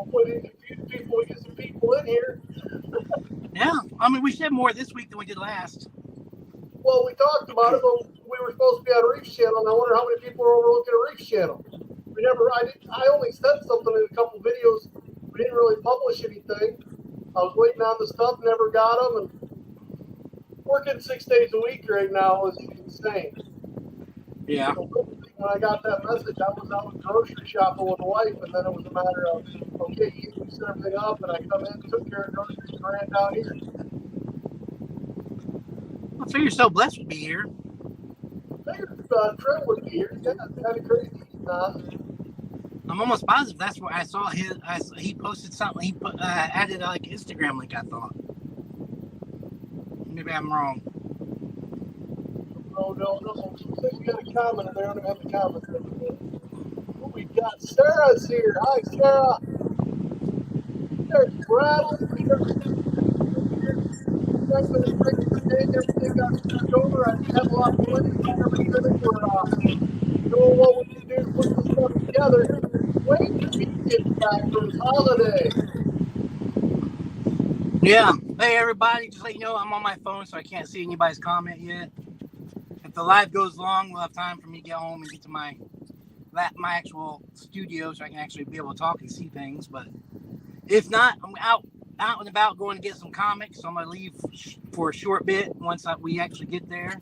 hopefully a few people, we get some people in here. Yeah, I mean, we should have more this week than we did last. Well, we talked about it, but we were supposed to be on Reef's channel, and I wonder how many people are overlooking a Reef's channel. I only said something in a couple videos. We didn't really publish anything. I was waiting on the stuff, never got them, and working 6 days a week right now is insane. Yeah. So when I got that message, I was out grocery shopping with the wife, and then it was a matter of, okay, you set everything up, and I come in, took care of groceries, and ran down here. I figure you're so blessed to be here. I figured Trent would be here. Yeah, it's kind of crazy. I'm almost positive that's where I saw he posted something. He added like Instagram link, I thought. Maybe I'm wrong. No. Looks like you got a comment in there. I don't have the comment. Oh, we got Sarah's here. Hi, Sarah. There's Bradley. Everything got switched over. I have a lot of money. Everything we're doing what we can do to put this stuff together. Wait till we get back for his holiday. Yeah. Hey, everybody. Just let you know, I'm on my phone, so I can't see anybody's comment yet. If the live goes long, we'll have time for me to get home and get to my actual studio, so I can actually be able to talk and see things. But if not, I'm out and about going to get some comics. So I'm gonna leave for a short bit once we actually get there.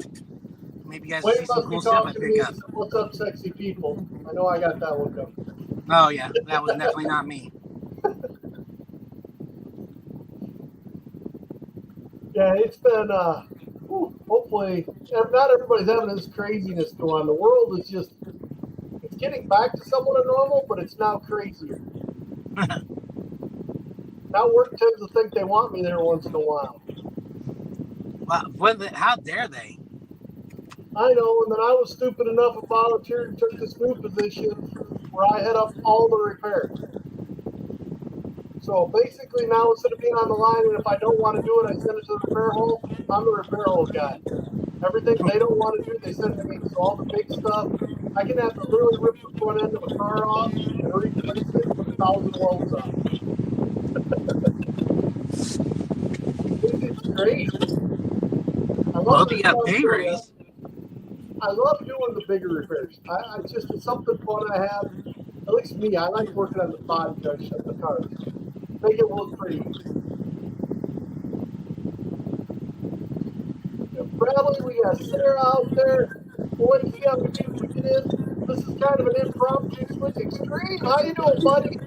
Maybe you guys see some cool stuff I pick up. What's up, sexy people? I know I got that one coming. Oh yeah, that was definitely not me. Yeah, it's been hopefully not everybody's having this craziness go on. The world is just it's getting back to somewhat of normal, but it's now crazier. Now work tends to think they want me there once in a while. Well, how dare they? I know, and then I was stupid enough to volunteer and took this new position where I head up all the repairs. So basically now instead of being on the line, and if I don't want to do it, I send it to the repair hole. I'm the repair hole guy. Everything they don't want to do, they send to me. So all the big stuff, I can have to literally rip the front end of a car off and replace it with 1,000 welds on. It's great. I love you got pay raise. I love doing the bigger repairs. It's something fun I have. At least me, I like working on the body junction of the cars. Make it look pretty. Bradley, we got Sarah out there. Boy, see how many people we get in. This is kind of an impromptu switch extreme. How you doing, buddy? It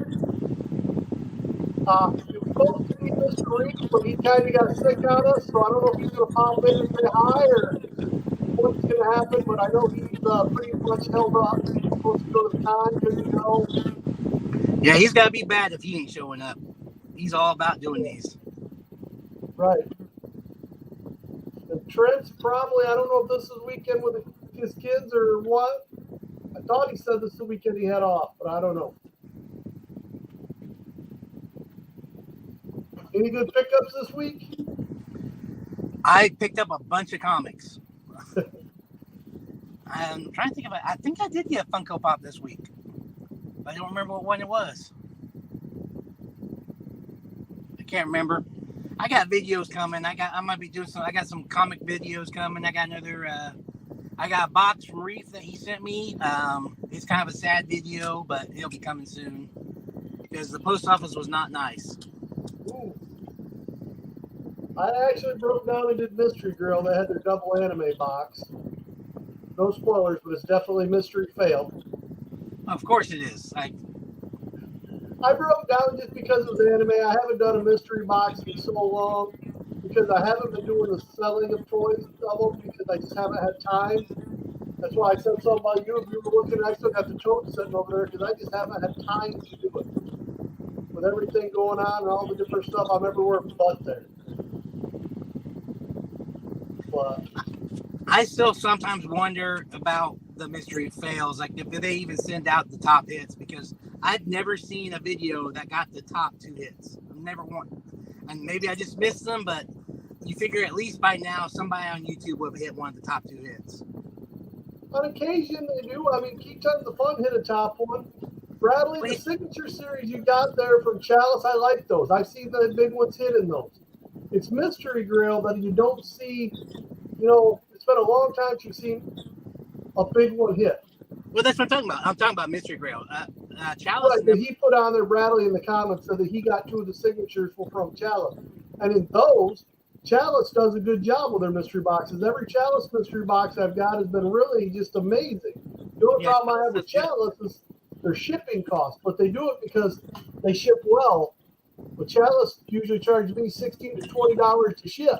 was supposed to be Mr. Reed, but he kind of got sick on us, so I don't know if he's going to pop in and say hi or what's going to happen, but I know he's pretty much held up. He's supposed to go to the con because, Yeah, he's got to be bad if he ain't showing up. He's all about doing these. Right. And Trent's probably, I don't know if this is weekend with his kids or what. I thought he said this is the weekend he had off, but I don't know. Any good pickups this week? I picked up a bunch of comics. I'm trying to think of it. I think I did get a Funko Pop this week. I don't remember what one it was. I can't remember. I got videos coming. I might be doing some. I got some comic videos coming. I got another. I got a box from Reef that he sent me. It's kind of a sad video, but it'll be coming soon because the post office was not nice. Ooh. I actually broke down and did Mystery Girl. They had their double anime box. No spoilers, but it's definitely Mystery Fail. Of course it is. I broke down just because it was anime. I haven't done a mystery box in so long because I haven't been doing the selling of toys of them because I just haven't had time. That's why I said something about you. If you were looking, I still got the tote sitting over there because I just haven't had time to do it. With everything going on and all the different stuff, I'm everywhere but there. But I still sometimes wonder about the mystery fails, like if they even send out the top hits, because I've never seen a video that got the top 2 hits. Never one. And maybe I just missed them, but you figure at least by now somebody on YouTube would have hit one of the top 2 hits. On occasion they do. I mean, Key Tons of Fun hit a top one. Bradley, the signature series you got there from Chalice, I like those. I've seen the big ones hit in those. It's mystery grail that you don't see. It's been a long time since you've seen a big one hit. Well, that's what I'm talking about. I'm talking about mystery grail. Chalice. Right, that he put on there, Bradley, in the comments said that he got 2 of the signatures from Chalice. And in those, Chalice does a good job with their mystery boxes. Every Chalice mystery box I've got has been really just amazing. The only problem I have with Chalice is their shipping costs, but they do it because they ship well. But Chalice usually charges me $16 to $20 to ship.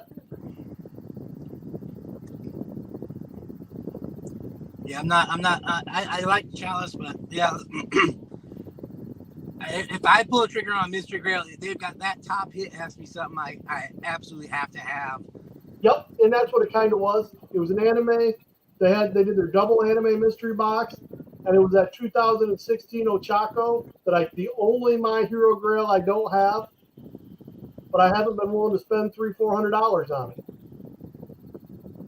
Yeah, I'm not. I like Chalice, but yeah. If I pull a trigger on Mystery Grail, they've got that top hit has to be something I absolutely have to have. Yep, and that's what it kind of was. It was an anime. They did their double anime mystery box, and it was that 2016 Ochako that the only My Hero Grail I don't have, but I haven't been willing to spend $300-400 on it.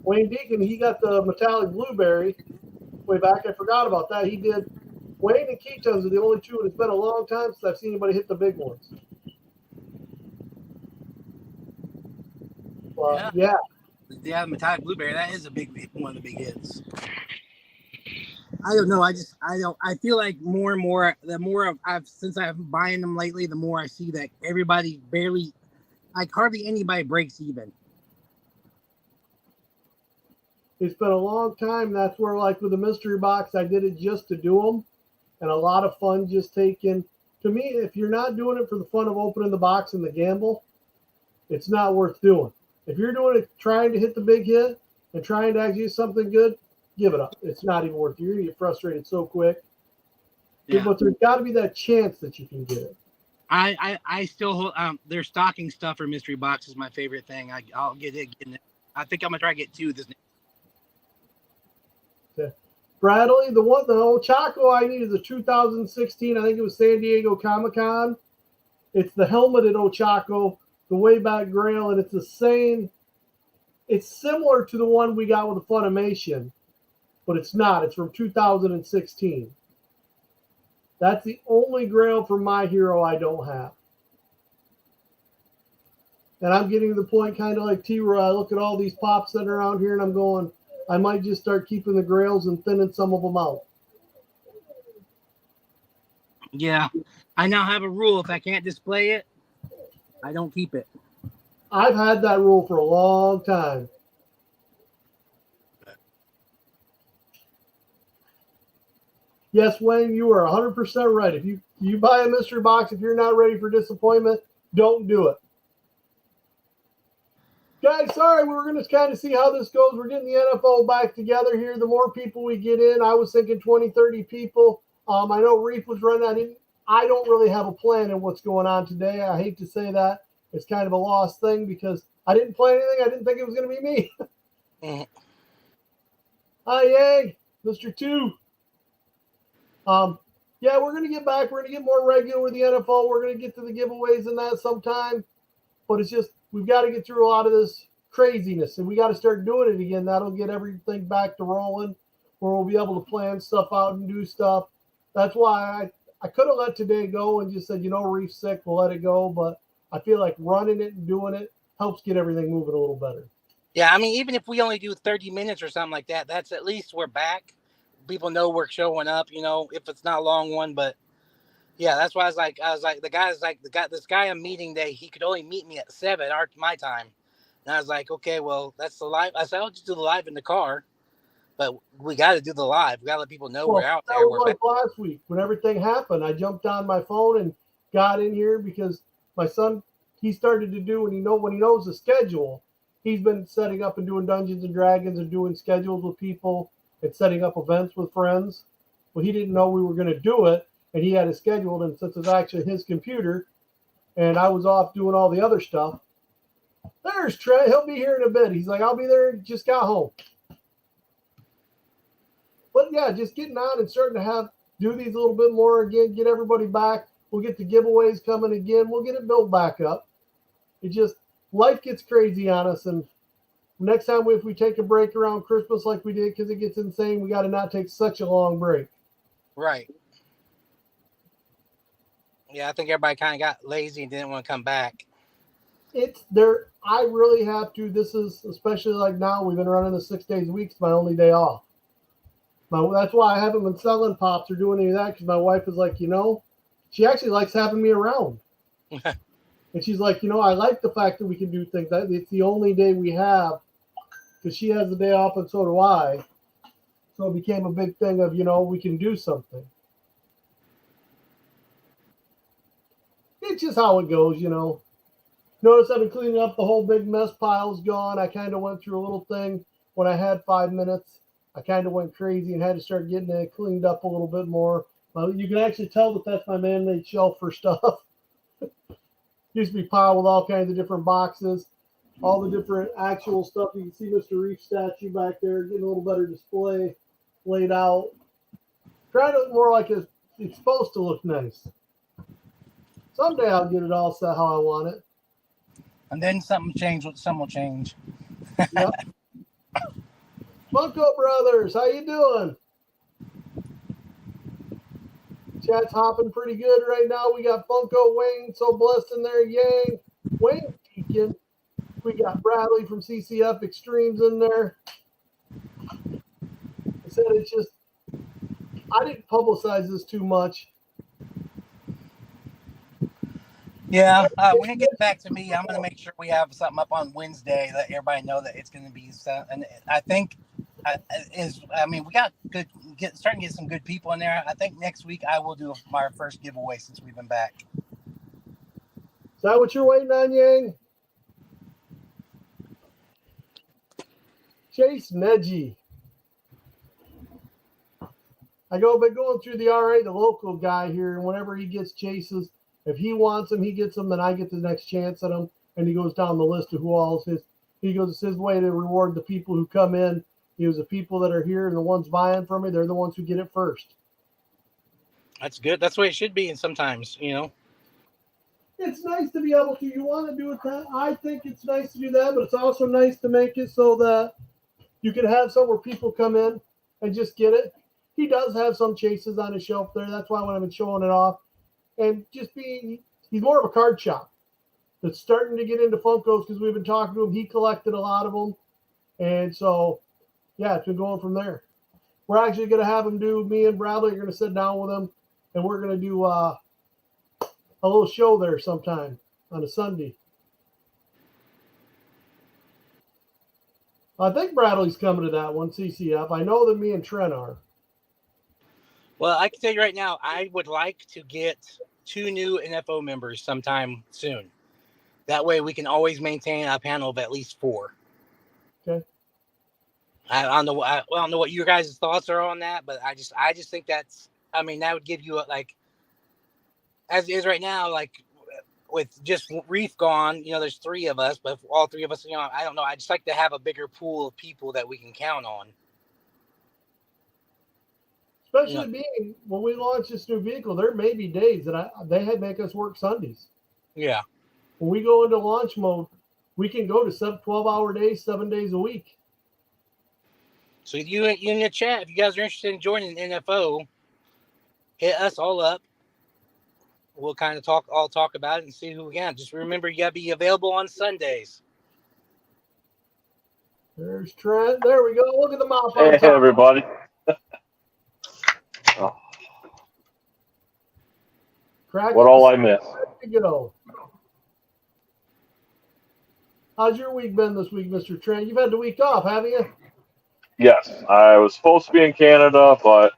Wayne Deacon, he got the metallic blueberry way back. I forgot about that. He did. Wayne and Ketones are the only two, and it's been a long time since I've seen anybody hit the big ones. But, yeah. Yeah, metallic blueberry, that is one of the big hits. I don't know. I feel like more and more, since I've been buying them lately, the more I see that everybody hardly anybody breaks even. It's been a long time. That's where, like with the mystery box, I did it just to do them. And a lot of fun just taking. To me, if you're not doing it for the fun of opening the box and the gamble, it's not worth doing. If you're doing it trying to hit the big hit and trying to actually do something good, give it up. It's not even worth it. You're going to get frustrated so quick. Yeah. But there's got to be that chance that you can get it. I still hold their stocking stuffer mystery box is my favorite thing. I'll get it. I think I'm going to try to get 2 this next. Okay. Bradley, the Ochako I need is the 2016, I think it was San Diego Comic-Con. It's the helmeted Ochako, the way back grail, and it's the same. It's similar to the one we got with the Funimation, but it's not. It's from 2016. That's the only grail from My Hero I don't have. And I'm getting to the point kind of like T-Roy. I look at all these pops that are around here, and I'm going, I might just start keeping the grails and thinning some of them out. Yeah. I now have a rule. If I can't display it, I don't keep it. I've had that rule for a long time. Yes, Wayne, you are 100% right. If you buy a mystery box, if you're not ready for disappointment, don't do it. Guys, sorry, we're going to kind of see how this goes. We're getting the NFO back together here. The more people we get in, I was thinking 20, 30 people. I know Reef was running out. I don't really have a plan in what's going on today. I hate to say that. It's kind of a lost thing because I didn't plan anything. I didn't think it was going to be me. Hi, yay, Mr. 2. Yeah, we're going to get back. We're going to get more regular with the NFO. We're going to get to the giveaways and that sometime. But it's just, we've got to get through a lot of this craziness, and we got to start doing it again. That'll get everything back to rolling, where we'll be able to plan stuff out and do stuff. That's why I could have let today go and just said, Reef's sick, we'll let it go. But I feel like running it and doing it helps get everything moving a little better. Yeah, I mean, even if we only do 30 minutes or something like that, that's at least we're back. People know we're showing up, if it's not a long one. But yeah, that's why I was like, this guy I'm meeting today, he could only meet me at 7 my time. And I was like, okay, well, that's the live. I said, I'll just do the live in the car. But we got to do the live. We got to let people know we're out there. That was like last week when everything happened. I jumped on my phone and got in here because my son, he started to do, when he knows the schedule, he's been setting up and doing Dungeons and Dragons and doing schedules with people and setting up events with friends. Well, he didn't know we were going to do it, and he had it scheduled. And since it's actually his computer, and I was off doing all the other stuff, there's Trey. He'll be here in a bit. He's like, I'll be there. Just got home. But yeah, just getting on and starting to do these a little bit more again, get everybody back. We'll get the giveaways coming again. We'll get it built back up. It just, life gets crazy on us. And next time, if we take a break around Christmas like we did, because it gets insane, we got to not take such a long break. Right. Yeah, I think everybody kind of got lazy and didn't want to come back. It's there. I really have to. This is especially like now. We've been running the 6 days a week. It's my only day off. That's why I haven't been selling pops or doing any of that because my wife is like, she actually likes having me around. And she's like, I like the fact that we can do things. It's the only day we have because she has the day off and so do I. So it became a big thing of, we can do something. It's just how it goes. Notice I've been cleaning up the whole big mess pile's gone. I kind of went through a little thing when I had 5 minutes. I kind of went crazy and had to start getting it cleaned up a little bit more. You can actually tell that that's my man-made shelf for stuff. Used to be piled with all kinds of different boxes, all the different actual stuff. You can see Mr. Reef statue back there, getting a little better display laid out. Trying to look more like it's supposed to look nice. Someday I'll get it all set how I want it. And then something will change. Yep. Funko Brothers, how you doing? Chat's hopping pretty good right now. We got Funko Wayne, so blessed in there. Yang, Wayne Deacon. We got Bradley from CCF Extremes in there. I said it's just, I didn't publicize this too much. Yeah, when it gets back to me, I'm going to make sure we have something up on Wednesday. Let everybody know that it's going to be. And I think we got starting to get some good people in there. I think next week I will do my first giveaway since we've been back. Is that what you're waiting on, Yang? Chase Neji. I've been going through the RA, the local guy here, and whenever he gets chases, if he wants them, he gets them, then I get the next chance at them. And he goes down the list of who all is his. He goes, it's his way to reward the people who come in. He was the people that are here and the ones buying from me, they're the ones who get it first. That's good. That's the way it should be. And sometimes, It's nice to be able to. You want to do it that. I think it's nice to do that, but it's also nice to make it so that you can have somewhere people come in and just get it. He does have some chases on his shelf there. That's why when I've been showing it off. And he's more of a card shop that's starting to get into Funkos because we've been talking to him. He collected a lot of them. And so, yeah, it's been going from there. We're actually going to have him me and Bradley are going to sit down with him, and we're going to do a little show there sometime on a Sunday. I think Bradley's coming to that one, CCF. I know that me and Trent are. Well, I can tell you right now, I would like to get 2 new NFO members sometime soon. That way we can always maintain a panel of at least 4. Okay. I don't know what your guys' thoughts are on that, but I just think that would give you as it is right now, like with just Reef gone, there's 3 of us, but all 3 of us, I don't know. I just like to have a bigger pool of people that we can count on. Especially being when we launch this new vehicle, there may be days that they had make us work Sundays. Yeah. When we go into launch mode, we can go to 12-hour days, 7 days a week. So you in the chat, if you guys are interested in joining NFO, hit us all up. We'll kind of talk about it and see who we can. Just remember, you gotta be available on Sundays. There's Trent. There we go. Look at the mop. Hey, everybody. What all I missed? Go. How's your week been this week, Mr. Trent? You've had the week off, haven't you? Yes, I was supposed to be in Canada, but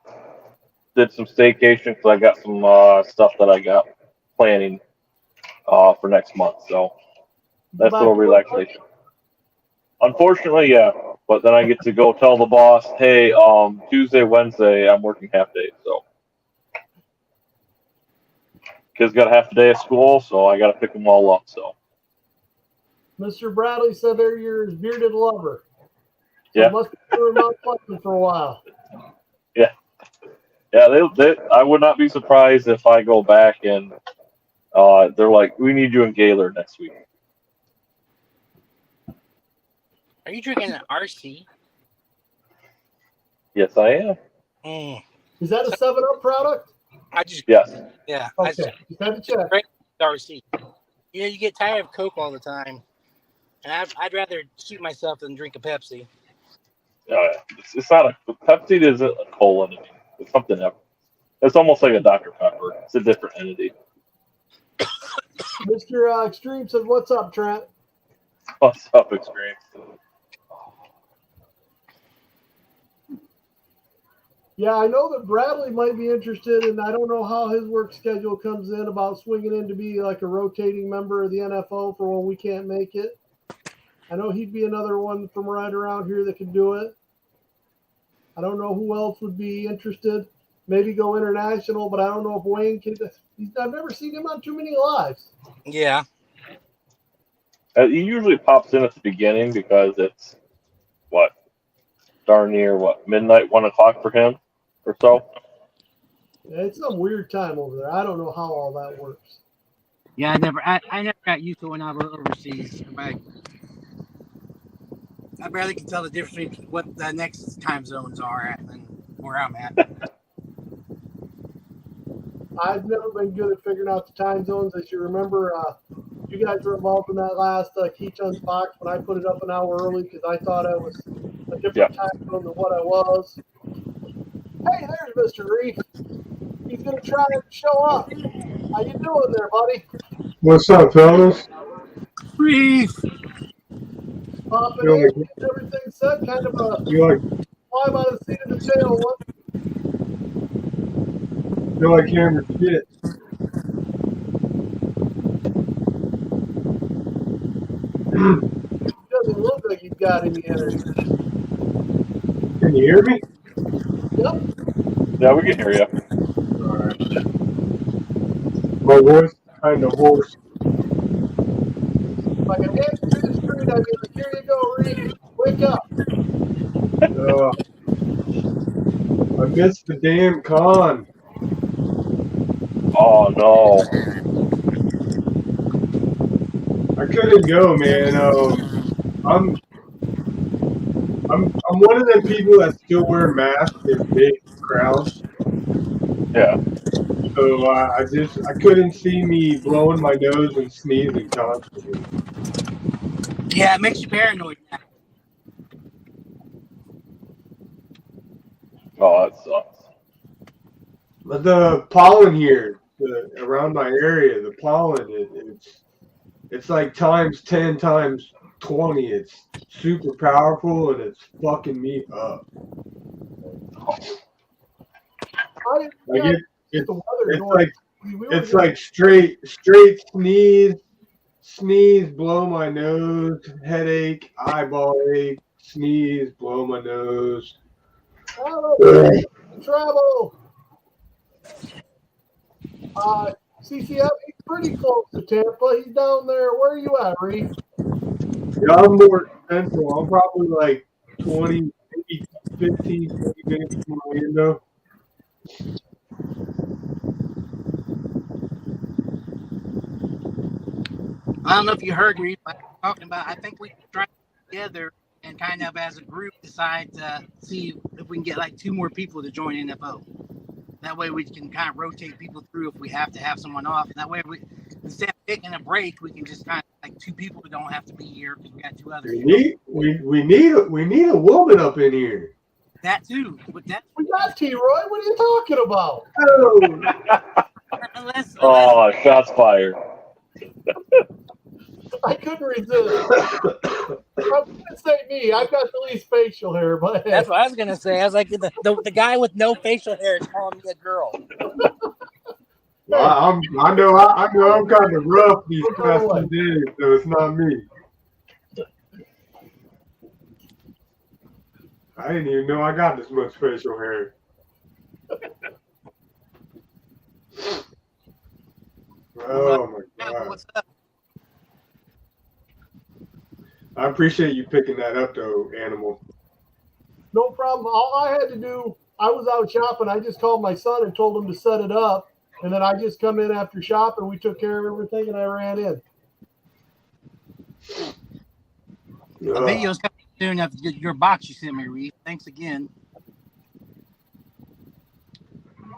did some staycation because I got some stuff that I got planning for next month. So that's a little relaxation. Unfortunately, yeah. But then I get to go tell the boss, hey, Tuesday, Wednesday, I'm working half day. So kids got a half a day of school, so I got to pick them all up. So Mr. Bradley said they're your bearded lover. So yeah. must be doing Mount Pleasant for a while. Yeah. Yeah, I would not be surprised if I go back and they're like, we need you in Gaylor next week. Are you drinking an RC? Yes, I am. Is that a 7-Up product? Yes. Yeah. Okay, just had to check. Great RC. You get tired of Coke all the time, and I'd rather shoot myself than drink a Pepsi. It's not a Pepsi isn't a cola entity. It's something else. It's almost like a Dr. Pepper. It's a different entity. Mr. Extreme says, "What's up, Trent?" What's up, experience? Yeah, I know that Bradley might be interested, and I don't know how his work schedule comes in about swinging in to be like a rotating member of the NFO for when we can't make it. I know he'd be another one from right around here that could do it. I don't know who else would be interested. Maybe go international, but I don't know if Wayne can. I've never seen him on too many lives. Yeah. He usually pops in at the beginning because it's darn near midnight, 1 o'clock for him or so. Yeah, it's some weird time over there. I don't know how all that works. Yeah, I never got used to it when I was overseas. I barely can tell the difference between what the next time zones are at and where I'm at. I've never been good at figuring out the time zones. As you remember, you guys were involved in that last Keychun's box when I put it up an hour early because I thought I was a different time zone than what I was. Hey, there's Mr. Reef. He's going to try and show up. How you doing there, buddy? What's up, fellas? Reef. Popping in, getting everything set. Kind of a fly by the seat of the tail one. Feel like hammered shit. Doesn't look like he's got any energy. Can you hear me? Yep. Yeah, we can hear you. All right. My voice is kind of hoarse. Like a hand through the screen, I'd be like, here you go, Reef. Wake up. I missed the damn con. Oh no. I couldn't go, man. I'm one of them people that still wear masks in big crowds. Yeah. So I couldn't see me blowing my nose and sneezing constantly. Yeah, it makes you paranoid now. Oh, that sucks. But the pollen here, around my area, the pollen, it's like times 10, times 20. It's super powerful and it's fucking me up. It's like straight sneeze, blow my nose, headache, eyeball ache, sneeze, blow my nose. Travel. CCM, he's pretty close to Tampa. He's down there. Where are you at, Reef? Yeah, I'm more central. I'm probably like 20, maybe 15, 20 minutes from Orlando. I don't know if you heard me, but I'm talking about. I think we can try together and kind of as a group decide to see if we can get like 2 more people to join NFO. That way we can kind of rotate people through if we have to have someone off. That way instead of taking a break, we can just kind of like 2 people who don't have to be here because we got 2 others. We need a woman up in here. That too. But we got T-Roy. What are you talking about? Oh, shots fired. I couldn't resist. I'm going to say me. I've got the least facial hair, but that's what I was going to say. I was like, the guy with no facial hair is calling me a girl. Well, I know I'm kind of rough these past 2 days, so it's not me. I didn't even know I got this much facial hair. Oh my God. What's up? I appreciate you picking that up, though, Animal. No problem. All I had to do, I was out shopping. I just called my son and told him to set it up. And then I just come in after shopping. We took care of everything, and I ran in. The video's coming soon of your box you sent me, Reef. Thanks again.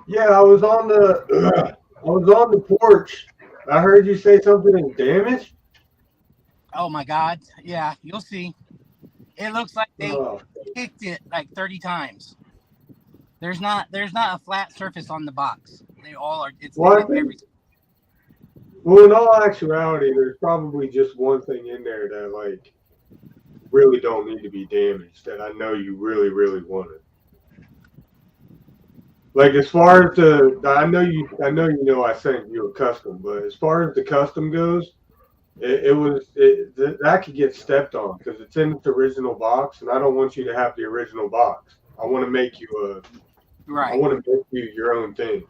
Yeah, I was on the porch. I heard you say something is damaged. Oh my God. Yeah, you'll see. It looks like they Oh, kicked it like 30 times. There's not a flat surface on the box. They all are. They well, I did think, everything. well, in all actuality, there's probably just one thing in there that like really don't need to be damaged. That I know you really, really wanted. Like as far as I know I sent you a custom, but as far as the custom goes, that could get stepped on because it's in its original box, and I don't want you to have the original box. I want to make you I Right. want to make you your own thing.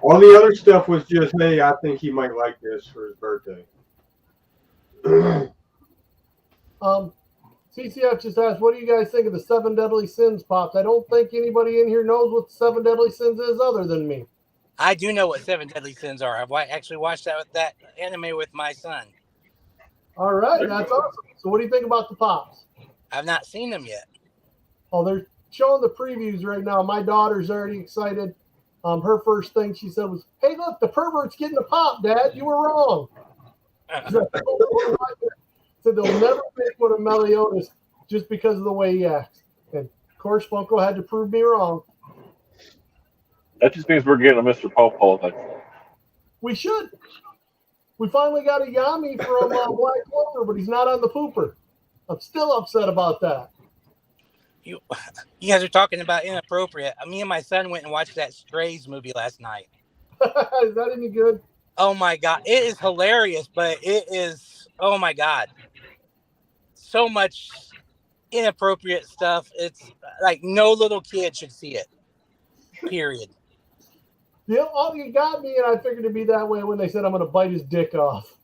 All the other stuff was just, hey, I think he might like this for his birthday. CCF just asked, what do you guys think of the Seven Deadly Sins pops? I don't think anybody in here knows what the Seven Deadly Sins is other than me. I do know what Seven Deadly Sins are. I've actually watched that anime with my son. All right, that's awesome. So what do you think about the pops? I've not seen them yet. Oh, they're showing the previews right now. My daughter's already excited. Her first thing she said was, "Hey, look, the pervert's getting a pop, Dad. You were wrong." Said they'll never make one of Meliodas just because of the way he acts. And of course, Funko had to prove me wrong. That just means we're getting a Mr. Popo. Like, We should. We finally got a Yami from Black Clover, but he's not on the pooper. I'm still upset about that. You guys are talking about inappropriate. Me and my son went and watched that Strays movie last night. Is that any good? Oh my God, it is hilarious, but it is, oh my God, so much inappropriate stuff. It's like no little kid should see it. Period. You got me, and I figured it'd be that way when they said I'm going to bite his dick off.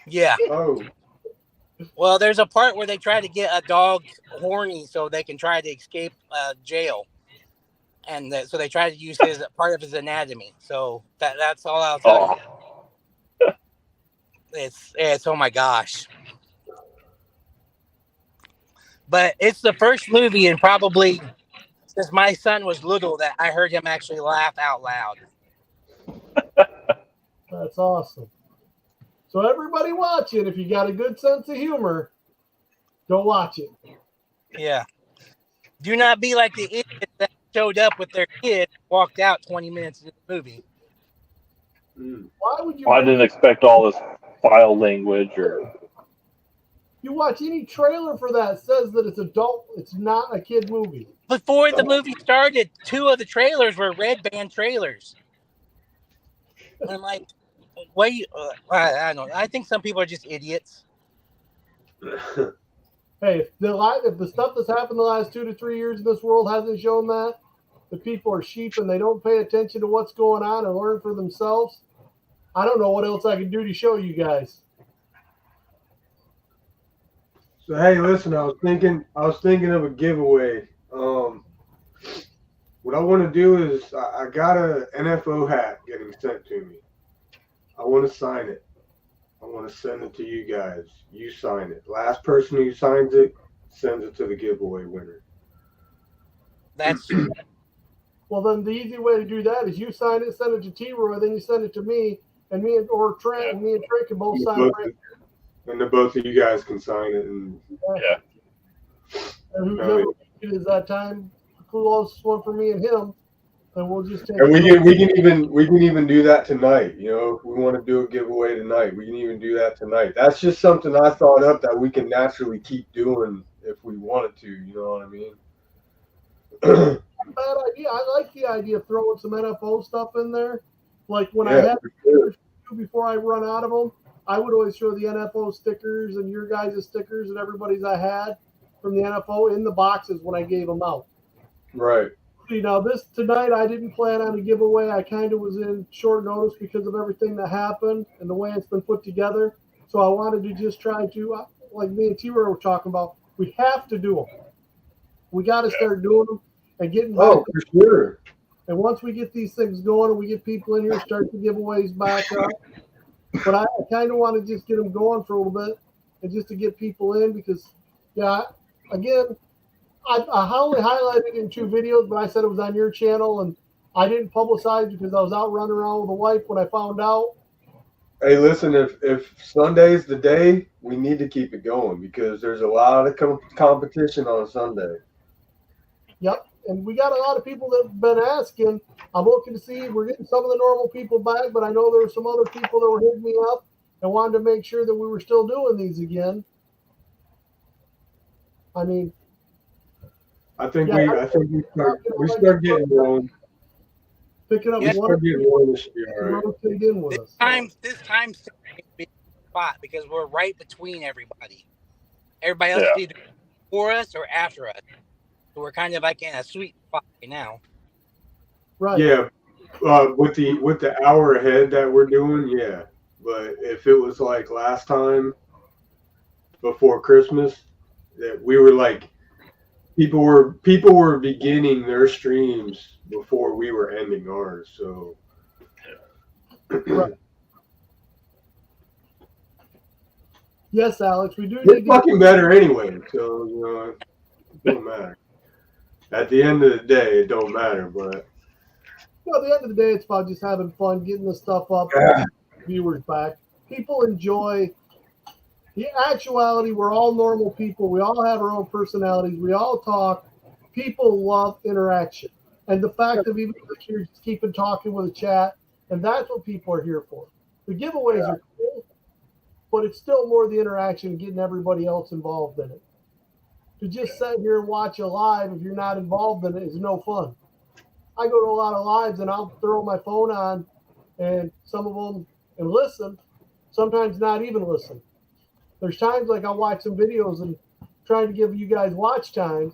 Yeah. Oh, Well, there's a part where they try to get a dog horny so they can try to escape jail, and so they try to use his part of his anatomy. So that's all I'll tell you. oh, It's oh my gosh. But it's the first movie, and probably since my son was little, that I heard him actually laugh out loud. That's awesome. So everybody watch it. If you got a good sense of humor, go watch it. Yeah. Do not be like the idiot that showed up with their kid, walked out 20 minutes into the movie. Why would you? I didn't expect all this file language or. You watch any trailer for that says that it's adult. It's not a kid movie. Before the movie started, 2 of the trailers were red band trailers. And I'm like, wait, I don't know. I think some people are just idiots. Hey, if the stuff that's happened the last 2 to 3 years in this world hasn't shown that, the people are sheep and they don't pay attention to what's going on and learn for themselves, I don't know what else I can do to show you guys. so hey, listen, I was thinking of a giveaway. What I want to do is I got a NFO hat getting sent to me. I want to sign it. I want to send it to you guys. You sign it. Last person who signs it sends it to the giveaway winner. That's Well, then the easy way to do that is you sign it, send it to T-Roy, then you send it to me, and me and Trent, and me and Trent can both sign it. And the both of you guys can sign it. And And whoever it is that time, the closest one for me and him, then we'll just take. and we can even do that tonight. You know, if we want to do a giveaway tonight, we can even do that tonight. That's just something I thought up that we can naturally keep doing if we wanted to. You know what I mean? Bad idea. I like the idea of throwing some NFO stuff in there. Like when I Yeah, had for sure. before I run out of them, I would always show the NFO stickers and your guys' stickers and everybody's I had from the NFO in the boxes when I gave them out. Right. See, now this tonight I didn't plan on a giveaway. I kind of was in short notice because of everything that happened and the way it's been put together. So I wanted to just try to, like me and T-Roy were talking about, we have to do them. We got to start doing them and getting back. Oh, for sure. And once we get these things going and we get people in here, start the giveaways back up. But I kind of want to just get them going for a little bit and just to get people in because, yeah, again, I only highlighted it in 2 videos, but I said it was on your channel. And I didn't publicize because I was out running around with the wife when I found out. Hey, listen, if Sunday's the day, we need to keep it going because there's a lot of competition on Sunday. Yep. And we got a lot of people that have been asking. I'm looking to see, we're getting some of the normal people back, but I know there were some other people that were hitting me up and wanted to make sure that we were still doing these again. I mean, I think yeah, we start getting going. picking up Yeah. one or Start getting two going, this should be all right. rotate in with us. This time seems to be a spot because we're right between everybody. Everybody else Yeah. is either before us or after us. So we're kind of like in a sweet spot right now. Right. Yeah, with the hour ahead that we're doing, yeah. But if it was like last time before Christmas, that we were like people were beginning their streams before we were ending ours. So Right. Yes, Alex, we do it's need to fucking better anyway. So it don't matter. At the end of the day, it don't matter. But at the end of the day, it's about just having fun, getting the stuff up, viewers back. People enjoy. The actuality, we're all normal people. We all have our own personalities. We all talk. People love interaction. And the fact that even if you're just keeping talking with a chat, and that's what people are here for. The giveaways are cool, but it's still more the interaction and getting everybody else involved in it. To just sit here and watch a live if you're not involved in it is no fun. I go to a lot of lives and I'll throw my phone on and some of them and listen, sometimes not even listen. There's times like I'll watch some videos and trying to give you guys watch times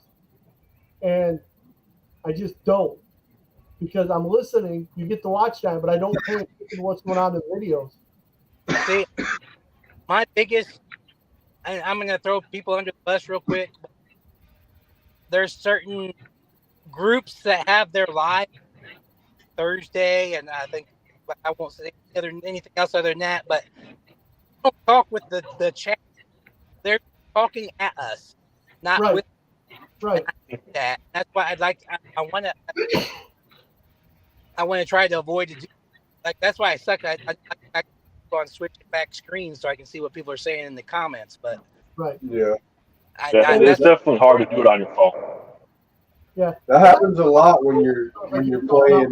and I just don't because I'm listening. You get the watch time, but I don't pay attention to what's going on in the videos. See, my biggest, and I'm going to throw people under the bus real quick. There's certain groups that have their live Thursday, and I think I won't say anything else other than that, but don't talk with the chat. They're talking at us, not Right. with Right. that. That's why I'd like. I want to try to avoid it. Like that's why I suck. I go on switching back screens so I can see what people are saying in the comments. But Right. yeah, It's definitely hard to do it on your phone. Yeah. that happens a lot when you're playing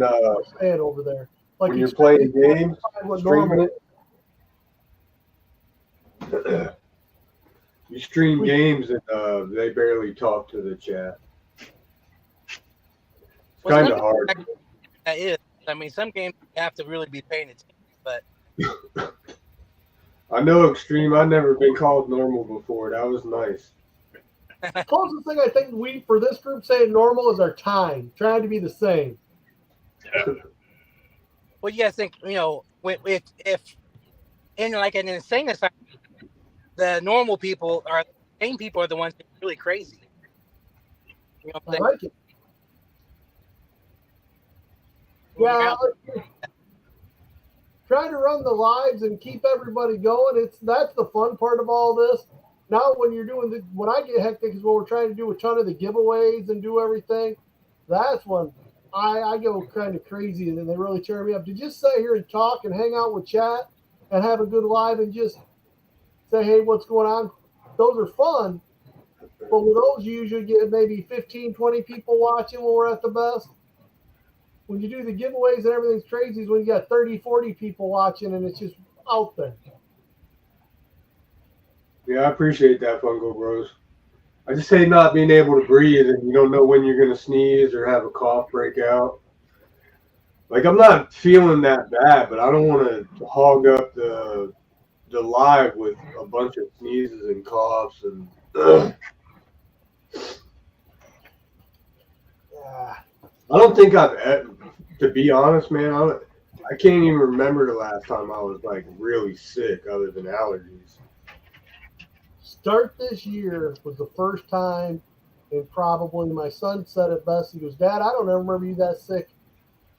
saying over there. Like when you're playing games, streaming normal. it. You stream games and they barely talk to the chat. It's kind of hard. That is. I mean, some games you have to really be paying attention. But I know Extreme. I've never been called normal before. That was nice. The closest thing I think we, for this group, saying normal is our time, trying to be the same. well, you guys think, if in like an insane asylum, the normal people are the same people are the ones that are really crazy. You know what I like it. Yeah, trying to run the lives and keep everybody going. That's the fun part of all this. Now, when you're doing when I get hectic is when we're trying to do a ton of the giveaways and do everything. That's when I go kind of crazy and they really tear me up. To just sit here and talk and hang out with chat and have a good live and just say, hey, what's going on? Those are fun. But with those, you usually get maybe 15, 20 people watching when we're at the best. When you do the giveaways and everything's crazy is when you got 30, 40 people watching and it's just out there. Yeah, I appreciate that, Fungo Bros. I just hate not being able to breathe and you don't know when you're going to sneeze or have a cough break out. Like, I'm not feeling that bad, but I don't want to hog up the live with a bunch of sneezes and coughs and I don't think to be honest, man, I can't even remember the last time I was like really sick other than allergies. Start this year was the first time, and probably my son said it best. He goes, Dad, I don't ever remember you that sick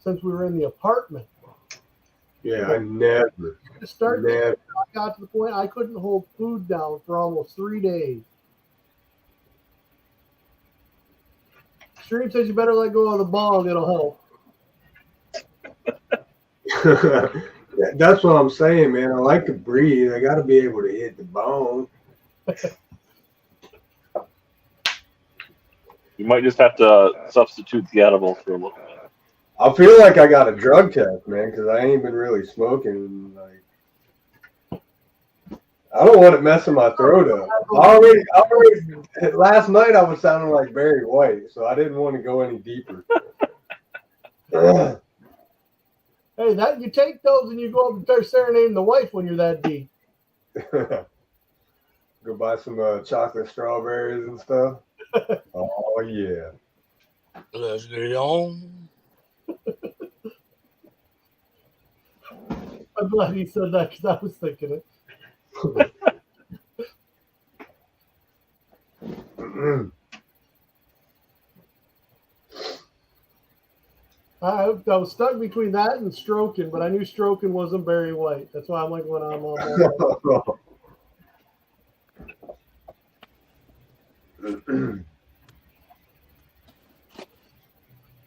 since we were in the apartment. Yeah, I never. I got to the point I couldn't hold food down for almost 3 days. Stream says you better let go of the bong, it'll help. Yeah, that's what I'm saying, man. I like to breathe. I got to be able to hit the bone. You might just have to substitute the edibles for a little bit. I feel like I got a drug test, man, because I ain't been really smoking. Like, I don't want it messing my throat up. Last night I was sounding like Barry White, so I didn't want to go any deeper. Hey, that you take those and you go up and start serenading the wife when you're that deep. Go buy some chocolate strawberries and stuff. Oh yeah. Let's get it on. I'm glad he said that because I was thinking it. I was stuck between that and stroking, but I knew stroking wasn't Barry White. That's why I'm like, when I'm on.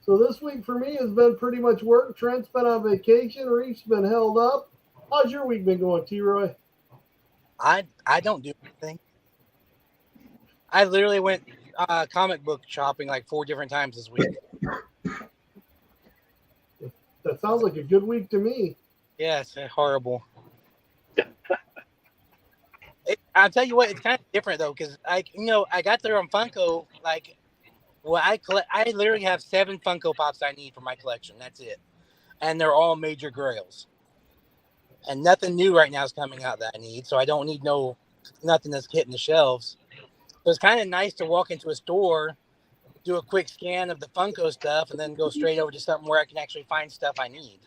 So this week for me has been pretty much work. Trent's been on vacation. Reef's been held up. How's your week been going, T-Roy? I don't do anything. I literally went comic book shopping like 4 different times this week. That sounds like a good week to me. Yeah, it's horrible. I'll tell you what, it's kind of different though, because I got there on Funko. Like, well, I literally have 7 Funko Pops I need for my collection. That's it, and they're all major grails. And nothing new right now is coming out that I need, so I don't need nothing that's hitting the shelves. So it's kind of nice to walk into a store, do a quick scan of the Funko stuff, and then go straight over to something where I can actually find stuff I need.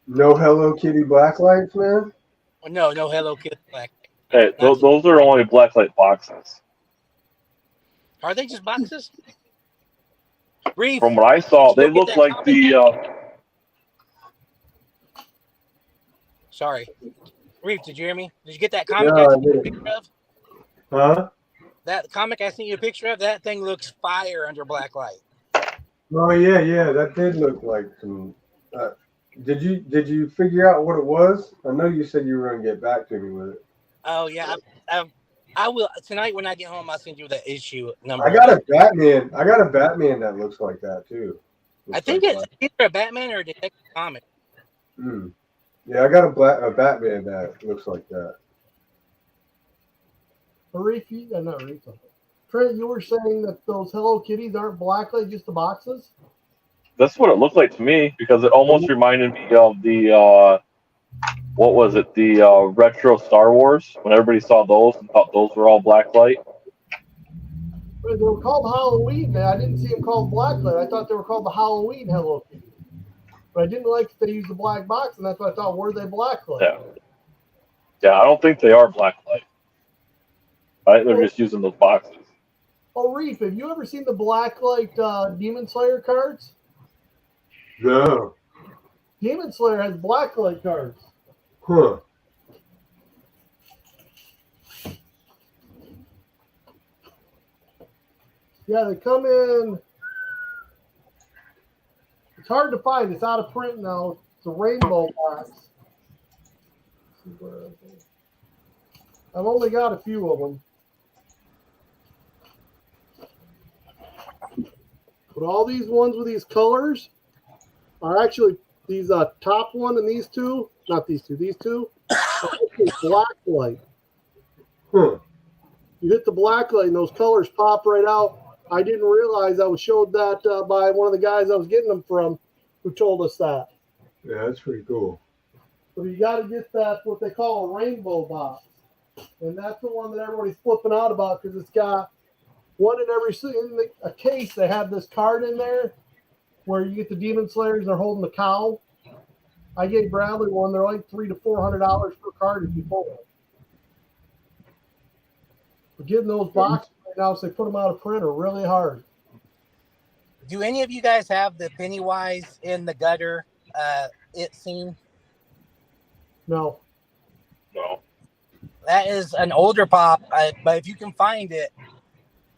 No Hello Kitty blacklights, man? Well, no Hello Kitty Black. Hey, those are only blacklight boxes. Are they just boxes? Reef, From what I saw, they look like Sorry. Reef, did you hear me? Did you get that comic Yeah, I I sent you a did. picture of? Huh? That comic I sent you a picture of, that thing looks fire under black light. Oh yeah, that did look like some. Did you figure out what it was? I know you said you were gonna get back to me with it. Oh yeah, I will tonight when I get home. I'll send you the issue number. I got a Batman that looks like that too. I think it's either a Batman or a detective comic. Yeah, I got a Batman that looks like that. Reef, not Reef. Trent, you were saying that those Hello Kitties aren't blacklight, just the boxes? That's what it looked like to me, because it almost reminded me of the what was it? The retro Star Wars, when everybody saw those and thought those were all blacklight. They were called Halloween, man. I didn't see them called blacklight. I thought they were called the Halloween Hello Kitty. But I didn't like that they used the black box, and that's what I thought, were they blacklight? Yeah, I don't think they are blacklight. I think they're just using those boxes. Oh, Reef, have you ever seen the blacklight Demon Slayer cards? No. Demon Slayer has blacklight cards. Huh. Yeah, they come in. It's hard to find. It's out of print now. It's a rainbow box. I've only got a few of them. But all these ones with these colors are actually these top one and these two. Not these two. These two are black light. Huh. You hit the black light and those colors pop right out. I didn't realize I was showed that by one of the guys I was getting them from, who told us that. Yeah, that's pretty cool. So you got to get that what they call a rainbow box, and that's the one that everybody's flipping out about because it's got one in every a case. They have this card in there where you get the Demon Slayers. They're holding the cow. I gave Bradley one. They're like $300 to $400 per card if you pull it. But getting those boxes right now, so they put them out of print, are really hard. Do any of you guys have the Pennywise in the gutter it scene? No. That is an older pop, but if you can find it,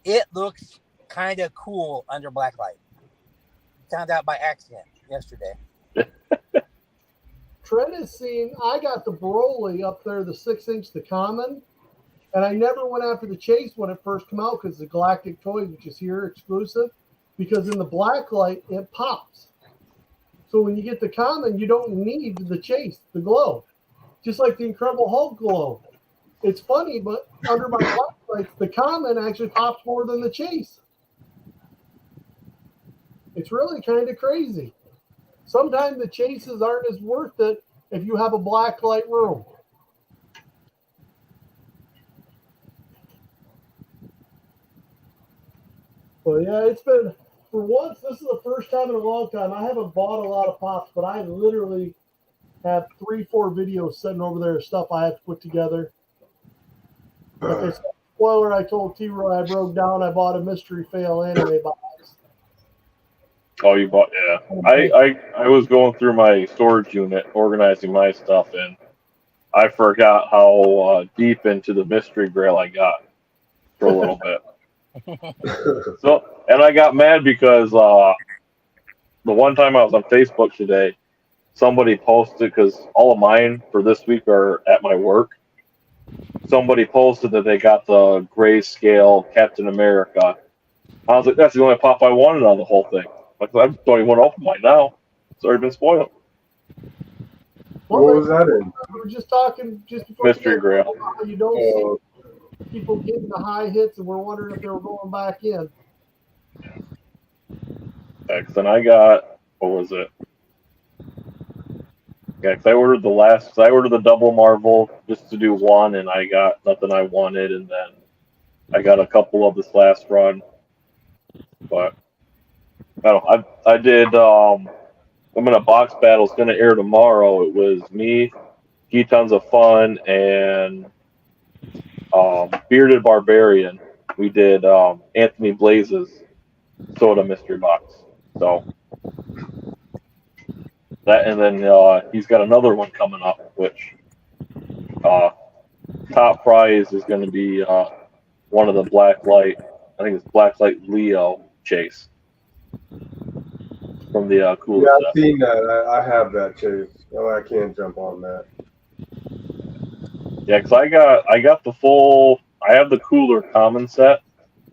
it looks kind of cool under black light. Found out by accident yesterday. Trent has seen, I got the Broly up there, the 6-inch, the common, and I never went after the Chase when it first came out because the Galactic toy, which is here exclusive, because in the black light, it pops. So when you get the common, you don't need the Chase, the glow. Just like the Incredible Hulk glow. It's funny, but under my black lights, the common actually pops more than the Chase. It's really kind of crazy. Sometimes the Chases aren't as worth it if you have a black light room. Well, yeah, it's been, for once, this is the first time in a long time. I haven't bought a lot of pops, but I literally have 3-4 videos sitting over there of stuff I have to put together. Like I said, spoiler, I told T-Roy I broke down, I bought a mystery fail anime box. Oh, you bought? Yeah. I was going through my storage unit, organizing my stuff, and I forgot how deep into the mystery grail I got for a little bit. So, and I got mad because the one time I was on Facebook today, somebody posted, because all of mine for this week are at my work. Somebody posted that they got the grayscale Captain America. I was like, that's the only pop I wanted on the whole thing. Like, I don't even want to open mine now. It's already been spoiled. What was that in? We were just talking just before Mystery Grail. how you don't see people getting the high hits, and we're wondering if they were going back in. Yeah, then I got, what was it? Yeah, because I ordered the double Marvel just to do one, and I got nothing I wanted, and then I got a couple of this last run. But I don't know. I did. I'm in a box battle. It's going to air tomorrow. It was me, Tons of Fun, and Bearded Barbarian. We did Anthony Blaze's soda mystery box. So that, and then he's got another one coming up, which top prize is going to be one of the Blacklight. I think it's Blacklight Leo Chase from the cooler. Yeah, I've seen that. I have that Chase. Oh, I can't jump on that. Yeah, because I got the full. I have the cooler common set,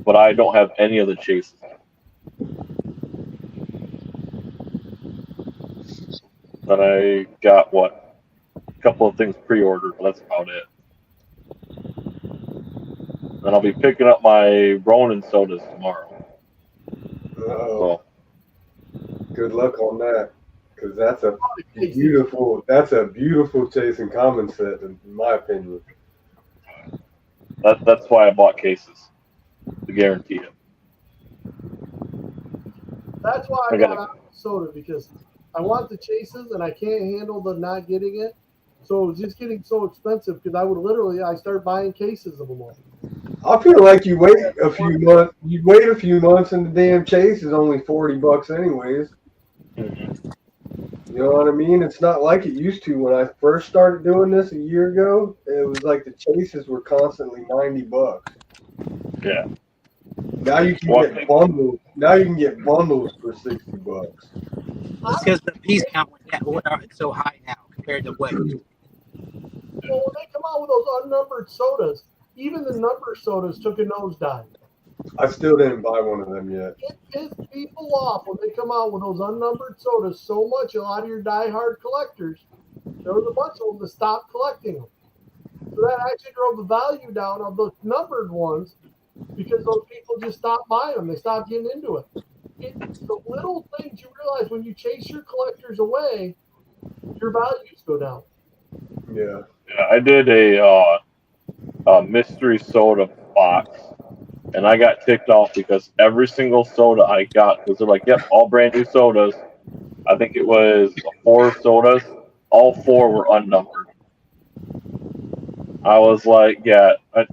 but I don't have any of the chases. But I got a couple of things pre-ordered, but that's about it. And I'll be picking up my Ronin sodas tomorrow. Oh, good luck on that, because that's a beautiful Chase and common set, in my opinion. That's why I bought cases, to guarantee it. That's why I got out of soda, because I want the Chases and I can't handle the not getting it. So it was just getting so expensive because I started buying cases of them all. I feel like you wait a few months. You wait a few months, and the damn Chase is only $40 anyways. You know what I mean? It's not like it used to when I first started doing this a year ago. It was like the Chases were constantly $90. Yeah. Now you can get bundles. Now you can get bundles for $60. It's because the piece count went so high now compared to what. Well, when they come out with those unnumbered sodas, even the numbered sodas took a nosedive. I still didn't buy one of them yet. It pisses people off when they come out with those unnumbered sodas so much. A lot of your diehard collectors, there was a bunch of them that stopped collecting them. So that actually drove the value down of the numbered ones because those people just stopped buying them. They stopped getting into it. It's the little things you realize when you chase your collectors away, your values go down. Yeah. Yeah, I did a mystery soda box, and I got ticked off because every single soda I got, because they're like, yep, all brand new sodas. I think it was 4 sodas. All 4 were unnumbered. I was like, yeah, I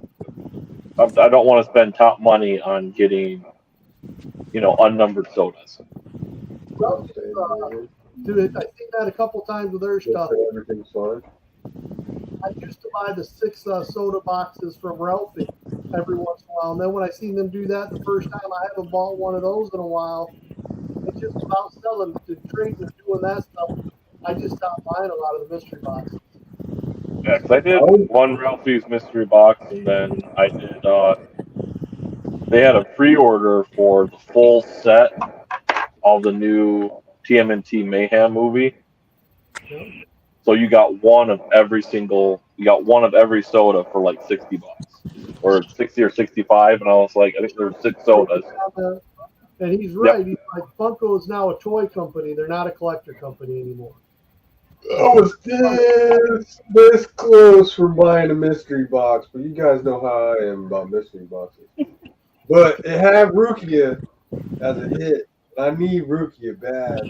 don't want to spend top money on getting, unnumbered sodas. Well, dude, I think that a couple times with their stuff. Everything's fine. I used to buy the 6 soda boxes from Ralphie every once in a while. And then when I seen them do that the first time, I haven't bought one of those in a while. It's just about selling, trading, and doing that stuff. I just stopped buying a lot of the mystery boxes. Yeah, 'cause I did one Ralphie's mystery box, and then I did. They had a pre-order for the full set of the new TMNT Mayhem movie. You know? So you got one of every soda for like $60, or 60 or 65, and I was like, I think there's 6 sodas. And he's Yep. right. He's like, Funko is now a toy company. They're not a collector company anymore. I was this close from buying a mystery box, but you guys know how I am about mystery boxes. But it had Rukia as a hit. I need Rukia bad.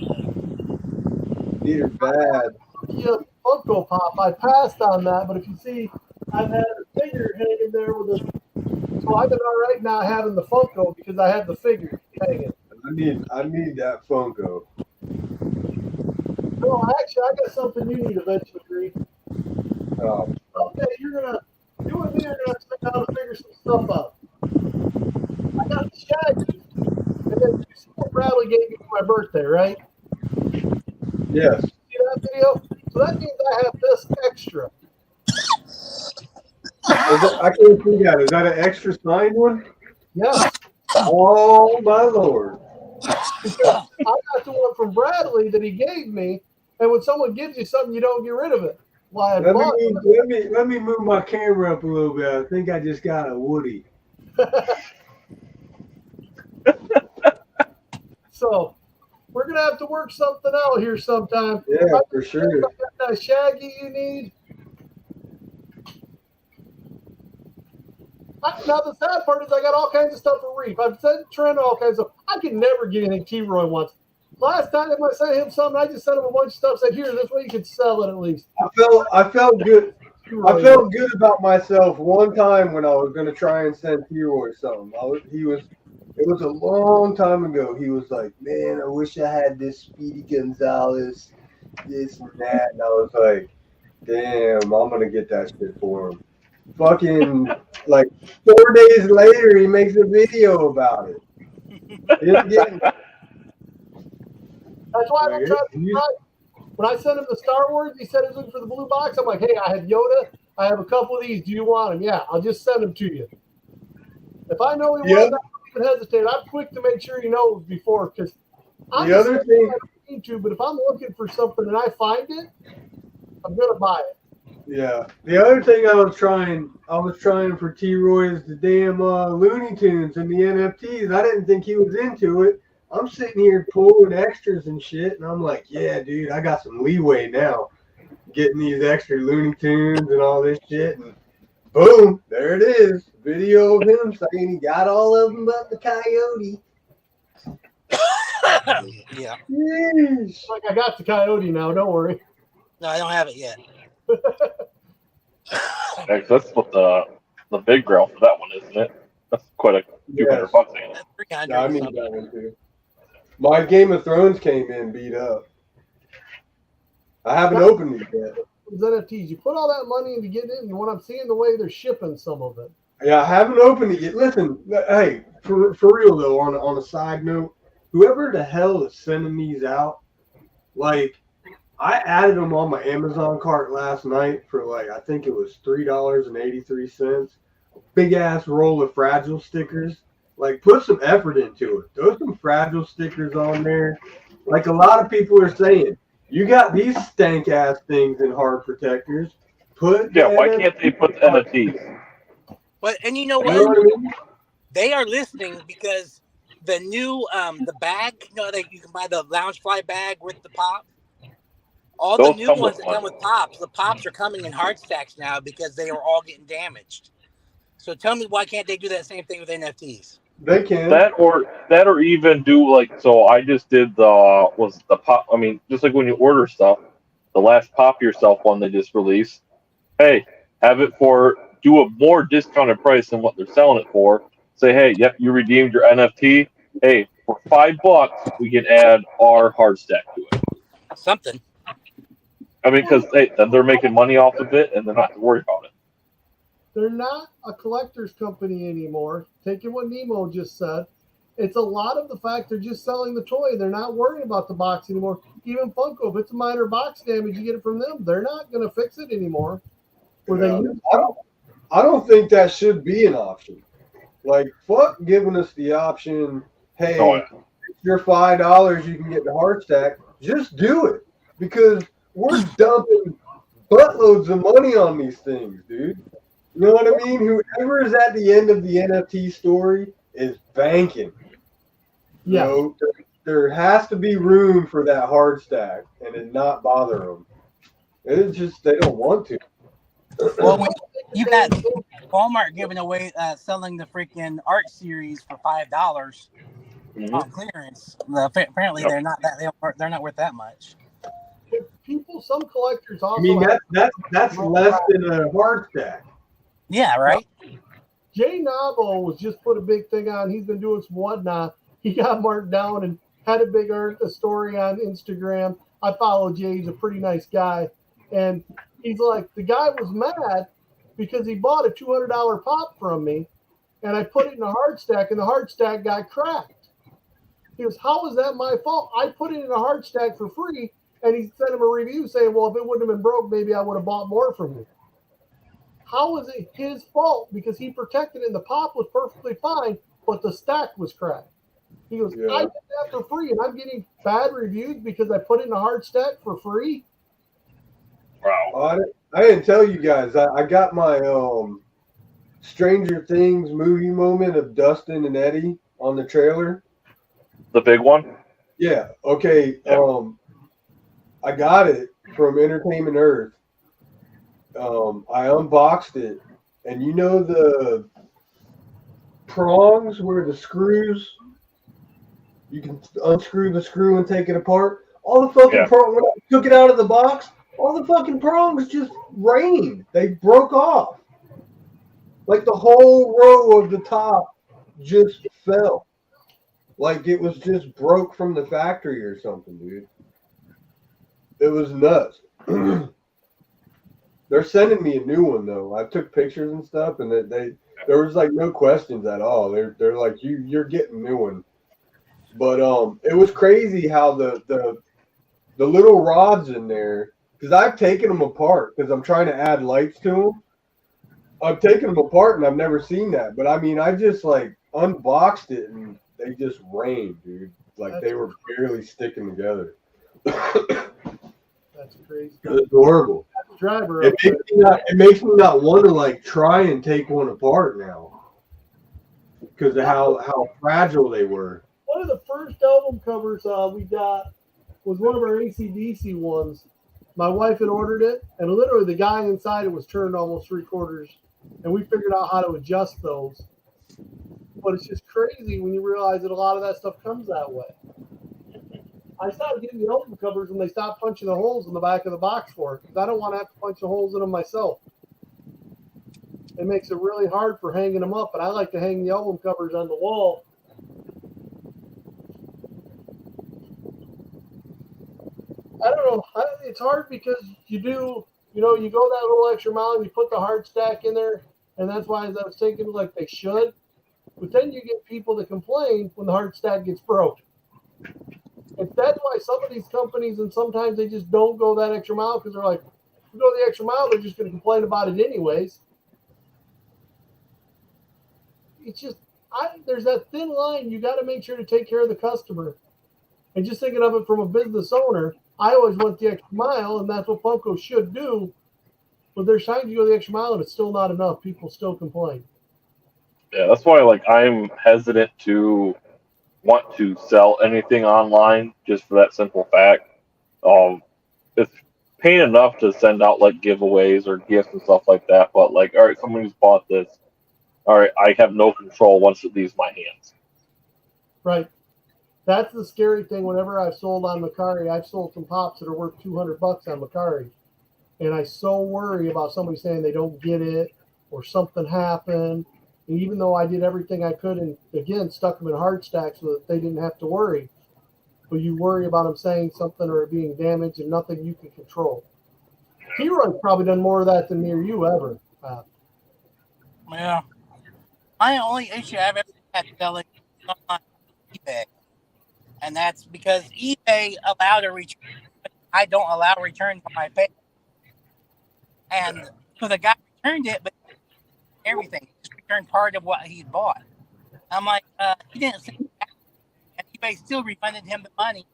Need her bad. Yeah, Funko Pop. I passed on that, but if you see, I've had a figure hanging there with a. So I've been all right not having the Funko because I had the figure hanging. I need that Funko. No, actually, I got something you need eventually, Green. Oh, Okay, you and me are gonna sit down and figure some stuff out. I got the Shaggy, and then you see what Bradley gave me for my birthday, right? yes. See that video? So that means I have this extra. I can't see that. Is that an extra signed one? Yes. Oh my lord. Because I got the one from Bradley that he gave me, and when someone gives you something, you don't get rid of it. Well, I Let bought me move my camera up a little bit. I think I just got a Woody. So we're gonna have to work something out here sometime. Yeah, for sure. I got that Shaggy you need. Now the sad part is I got all kinds of stuff for Reef. I've sent Trent all kinds of. I can never get anything T-Roy wants. Last time I sent him something, I just sent him a bunch of stuff. Said, "Here, this way you can sell it at least." I felt good. I felt good about myself one time when I was gonna try and send T-Roy something. It was a long time ago. He was like, "Man, I wish I had this Speedy Gonzalez, this and that," and I was like, "Damn, I'm gonna get that shit for him." Fucking like 4 days later, he makes a video about it. That's why I'm trying to. When I sent him the Star Wars, he said he was looking for the blue box. I'm like, hey, I have Yoda. I have a couple of these. Do you want them? Yeah, I'll just send them to you. If I know he wants, I don't even hesitate. I'm quick to make sure he knows before because I'm the other thing I don't need to. But if I'm looking for something and I find it, I'm gonna buy it. Yeah. The other thing I was trying for T-Roy is the damn Looney Tunes and the NFTs. I didn't think he was into it. I'm sitting here pulling extras and shit, and I'm like, yeah, dude, I got some leeway now, getting these extra Looney Tunes and all this shit, and boom, there it is, video of him saying he got all of them but the coyote. Yeah. Yeesh. Like I got the coyote now. Don't worry. No, I don't have it yet. Yeah, 'cause that's what the big grail for that one, isn't it? That's quite a few $100 bucks. Ain't it? That's 300. Yeah, I need that one too. My Game of Thrones came in beat up. I haven't opened it yet. Those NFTs, you put all that money into getting it, and when I'm seeing the way they're shipping some of it. Yeah, I haven't opened it yet. Listen, hey, for real though, on a side note, whoever the hell is sending these out, like, I added them on my Amazon cart last night for like, I think it was $3.83. Big ass roll of Fragile stickers. Like, put some effort into it. Throw some Fragile stickers on there. Like a lot of people are saying, you got these stank ass things in hard protectors. Why can't they put the NFTs? But and you know You know what? what I mean? They are listening because the new the bag, you know, that you can buy the Loungefly bag with the pop. All Those the new come ones with that come one. with pops, the pops are coming in hard stacks now because they are all getting damaged. So tell me, why can't they do that same thing with NFTs? They can. That or even do like, so I just did the pop. I mean, just like when you order stuff, the last Pop Yourself one they just released. Hey, have it do a more discounted price than what they're selling it for. Say, hey, yep, you redeemed your NFT. Hey, for $5, we can add our hard stack to it. Something. I mean, because then they're making money off of it, and they're not to worry about it. They're not a collector's company anymore. Taking what Nemo just said, It's a lot of the fact they're just selling the toy. They're not worrying about the box anymore. Even Funko, if it's a minor box damage, you get it from them. They're not going to fix it anymore. Where they used to. I don't think that should be an option. Like, fuck giving us the option, hey, Oh, yeah. it's your $5, you can get the hard stack. Just do it. Because we're dumping buttloads of money on these things, dude. You know what I mean? Whoever is at the end of the NFT story is banking. You Yeah. know, there has to be room for that hard stack and it not bother them. It's just they don't want to. Well, when you got Walmart giving away, selling the freaking art series for $5 Mhm. on clearance. Apparently, Yep. they're not not worth that much. People, some collectors also. I mean, that's less than a hard stack. Yeah, right. Jay Navo was just put a big thing on. He's been doing some whatnot. He got marked down and had a big a story on Instagram. I follow Jay. He's a pretty nice guy. And he's like, the guy was mad because he bought a $200 pop from me and I put it in a hard stack and the hard stack got cracked. He goes, how is that my fault? I put it in a hard stack for free. And he sent him a review saying, well, if it wouldn't have been broke, maybe I would have bought more from you. How is it his fault? Because he protected it and the pop was perfectly fine, but the stack was cracked. He goes, Yeah. I did that for free and I'm getting bad reviews because I put it in a hard stack for free. Wow. I didn't tell you guys. I got my Stranger Things movie moment of Dustin and Eddie on the trailer. The big one? Yeah. Okay. Yeah. I got it from Entertainment Earth. I unboxed it, and you know the prongs where the screws, you can unscrew the screw and take it apart. All the fucking prongs, when I took it out of the box, all the fucking prongs just rained. They broke off. Like the whole row of the top just fell. Like it was just broke from the factory or something, dude. It was nuts. They're sending me a new one though. I took pictures and stuff, and there was like no questions at all. They're like you're getting a new one. But it was crazy how the little rods in there, because I've taken them apart because I'm trying to add lights to them. I've taken them apart and I've never seen that. But I mean, I just like unboxed it and they just rained, dude. Like they were barely sticking together. That's crazy. It's horrible. Driver. It makes me not want to like try and take one apart now because of how fragile they were. One of the first album covers we got was one of our AC/DC ones. My wife had ordered it, and literally the guy inside it was turned almost 3/4, and we figured out how to adjust those. But it's just crazy when you realize that a lot of that stuff comes that way. I started getting the album covers when they stopped punching the holes in the back of the box for it, because I don't want to have to punch the holes in them myself. It makes it really hard for hanging them up, and I like to hang the album covers on the wall. I don't know. It's hard because you go that little extra mile and you put the hard stack in there, and that's why, as I was thinking, like they should. But then you get people that complain when the hard stack gets broke. And that's why some of these companies, and sometimes they just don't go that extra mile because they're like, if we go the extra mile, they're just going to complain about it anyways. It's just, there's that thin line. You got to make sure to take care of the customer. And just thinking of it from a business owner, I always went the extra mile, and that's what Funko should do. But there's times you go the extra mile, and it's still not enough. People still complain. Yeah, that's why I'm hesitant to want to sell anything online just for that simple fact. It's pain enough to send out like giveaways or gifts and stuff like that, but like, all right, somebody's bought this. All right, I have no control once it leaves my hands. Right. That's the scary thing. Whenever I've sold on Macari, I've sold some pops that are worth $200 on Macari. And I so worry about somebody saying they don't get it or something happened. And even though I did everything I could and, again, stuck them in hard stacks so that they didn't have to worry. But you worry about them saying something or it being damaged and nothing you can control. T-Roy's probably done more of that than me or you ever. Yeah. My only issue I've ever had selling online eBay, and that's because eBay allowed a return. I don't allow returns on my page, and so the guy returned it, but everything he just returned part of what he bought. I'm like, he didn't say that, and eBay still refunded him the money,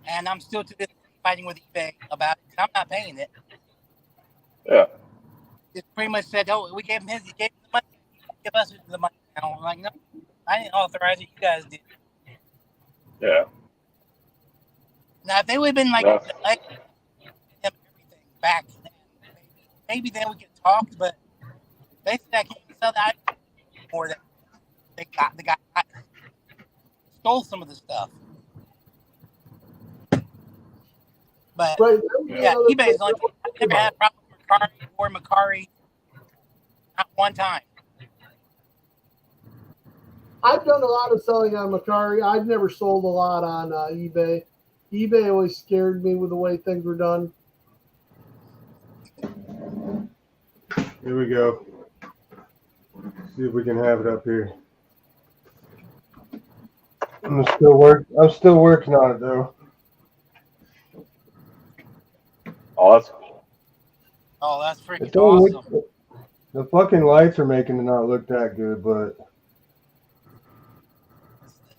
and I'm still to this day fighting with eBay about it. I'm not paying it. Yeah. Just pretty much said, "Oh, we gave him the money. Give us the money." Now I'm like, no, I didn't authorize it. You guys did. Yeah. Now, if they would have been like, Yeah. everything back then, maybe then we could talk. But they said I can't sell that more than the guy stole some of the stuff. But Right. yeah, eBay's like, I've never had a problem with Macari not one time. I've done a lot of selling on Macari. I've never sold a lot on eBay. eBay always scared me with the way things were done. Here we go. See if we can have it up here. I'm still working on it though. Oh, that's cool. Oh, that's freaking It's all awesome. the fucking lights are making it not look that good, but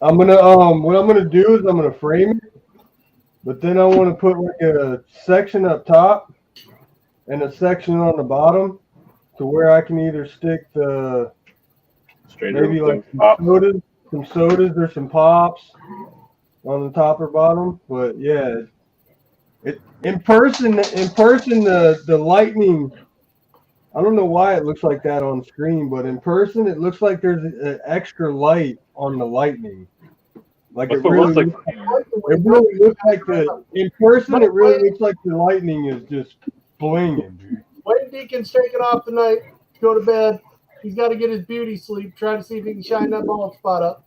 I'm gonna what I'm gonna do is I'm gonna frame it, but then I want to put like a section up top and a section on the bottom to where I can either stick the maybe like some sodas or some pops on the top or bottom. But yeah, in person the lightning. I don't know why it looks like that on screen, but in person it looks like there's an extra light on the lightning. Like it really looks like in person it really looks like the lightning is just blinging, dude. Wayne Deacon's taking off tonight to go to bed. He's got to get his beauty sleep, trying to see if he can shine that bald spot up.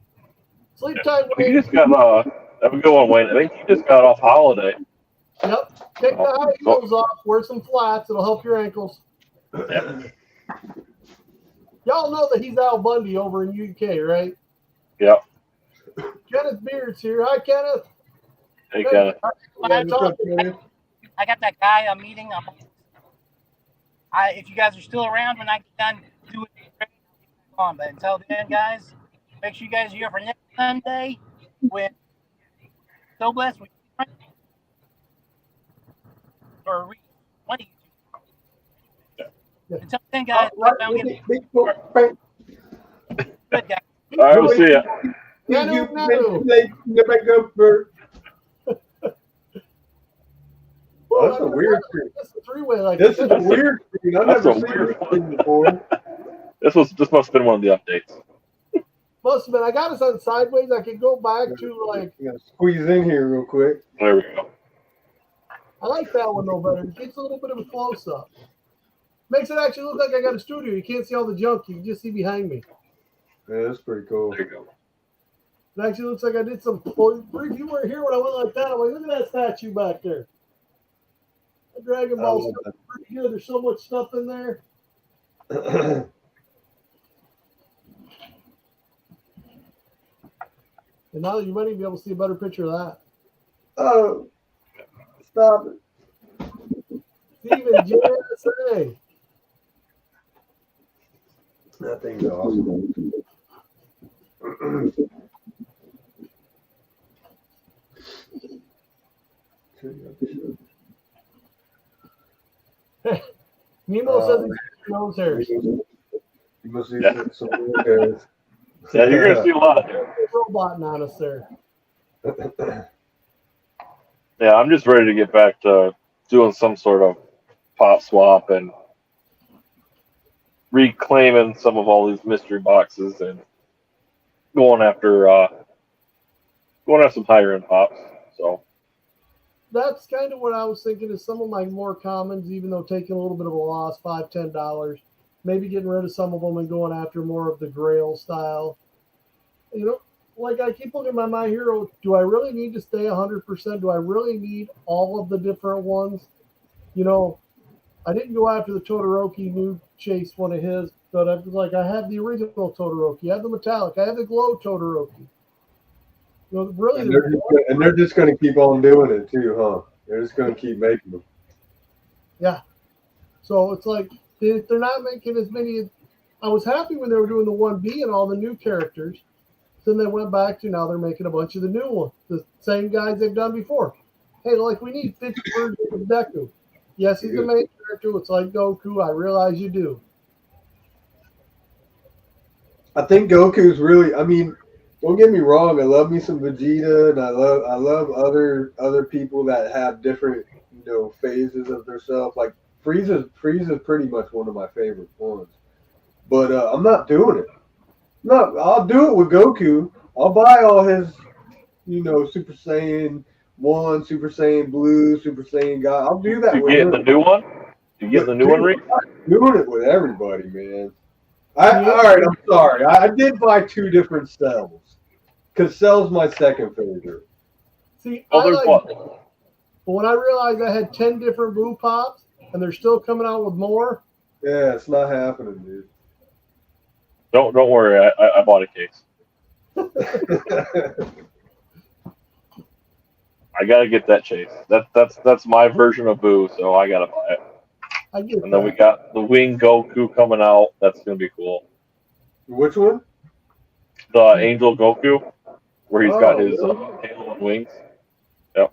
Sleep tight, Wayne. You just got have a good one, Wayne. I think you just got off holiday. Yep. Take the high heels off, wear some flats, it'll help your ankles. Yep. Y'all know that he's Al Bundy over in UK, right? Yep. Kenneth Beard's here. Hi, Kenneth. Hey, Kenneth. I got that guy I'm meeting. If you guys are still around when I get done doing it, on. But until then, guys, make sure you guys are here for next Sunday with So Blessed with or one of you two. Yeah. Until then, guys, good guys. All right, we'll see ya. That's a weird screen. That's a three-way like this is a weird screen. I've never seen this screen before. This must have been one of the updates. Must have been. I got us on sideways. I can go back to like. You gotta squeeze in here real quick. There we go. I like that one though better. It gives a little bit of a close-up. Makes it actually look like I got a studio. You can't see all the junk. You can just see behind me. Yeah, that's pretty cool. There you go. It actually looks like I did some. If you weren't here when I went like that, I'm like, look at that statue back there. The Dragon Ball stuff is pretty good. There's so much stuff in there. And now you might even be able to see a better picture of that. Oh, stop it. Steven JSA. That thing's awesome. Nemo says he knows her. You must see some Yeah, you're going to see a lot of it. Robot on us there. Yeah, I'm just ready to get back to doing some sort of pop swap and reclaiming some of all these mystery boxes and going after some higher end pops. So that's kind of what I was thinking is some of my more commons, even though taking a little bit of a loss, $5-10, maybe getting rid of some of them and going after more of the Grail style. You know, like I keep looking at My Hero, do I really need to stay 100%? Do I really need all of the different ones? You know, I didn't go after the Todoroki new chase one of his, but I was like, I have the original Todoroki, I have the metallic, I have the glow Todoroki. You know, really, And they're just going to keep on doing it too, huh? They're just going to keep making them. yeah. So it's like they're not making as many. I was happy when they were doing the 1B and all the new characters. Then they went back to now they're making a bunch of the new ones, the same guys they've done before. Hey, like we need 50 versions of Deku. Yes, he's the main character. It's like Goku. I realize you do. I think Goku's really. I mean, don't get me wrong. I love me some Vegeta, and I love other people that have different phases of themselves. Like Frieza's pretty much one of my favorite ones. But I'm not doing it. No, I'll do it with Goku. I'll buy all his, Super Saiyan 1, Super Saiyan Blue, Super Saiyan God. I'll do that You with get him. the new one? You get the new one, Reed? I'm doing it with everybody, man. All right, I'm sorry. I did buy 2 different cells. Because Cell's my second favorite. See, there's one. But when I realized I had 10 different blue pops and they're still coming out with more. Yeah, it's not happening, dude. Don't worry. I bought a case. I gotta get that chase. That's my version of Boo, so I gotta buy it. I get And then we got the Wing Goku coming out. That's gonna be cool. Which one? The Angel Goku, where he's got his halo and wings. Yep,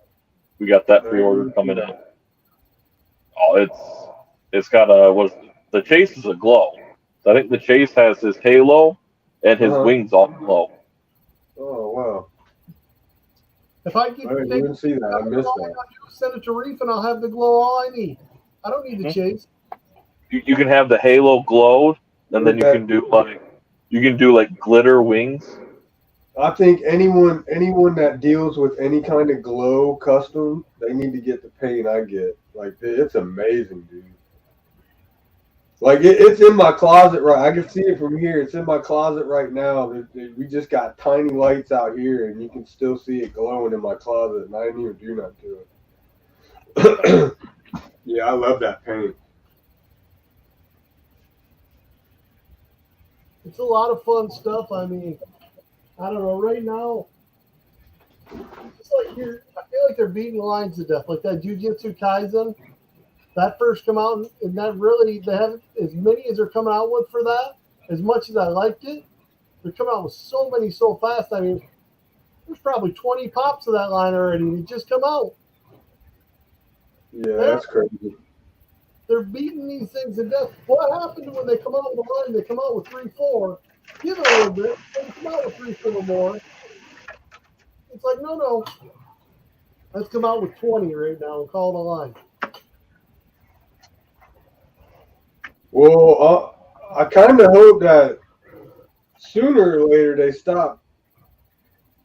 we got that pre-order coming in. Oh, it's got the chase is a glow. So I think the chase has his halo and his wings all glow. Oh wow! If I get I didn't see that. I missed that. Send it to Reef and I'll have the glow all I need. I don't need the chase. You can have the halo glowed, and then you can do like glitter wings. I think anyone that deals with any kind of glow custom, they need to get the paint I get. Like it's amazing, dude. Like it's in my closet right. I can see it from here. It's in my closet right now. We just got tiny lights out here, and you can still see it glowing in my closet, and I didn't even do nothing to it. Yeah, I love that paint. It's a lot of fun stuff. I mean, I don't know. Right now, it's like here. I feel like they're beating the lines to death. Like that Jujutsu Kaisen. That first come out, and that really, they haven't, as many as they're coming out with for that, as much as I liked it, they're coming out with so many so fast. I mean, there's probably 20 pops of that line already. They just come out. Yeah, that's crazy. They're beating these things to death. What happened when they come out with the line? They come out with 3, 4. Give it a little bit. They come out with 3, 4 more. It's like, no. Let's come out with 20 right now and call it a line. Well, I kind of hope that sooner or later they stop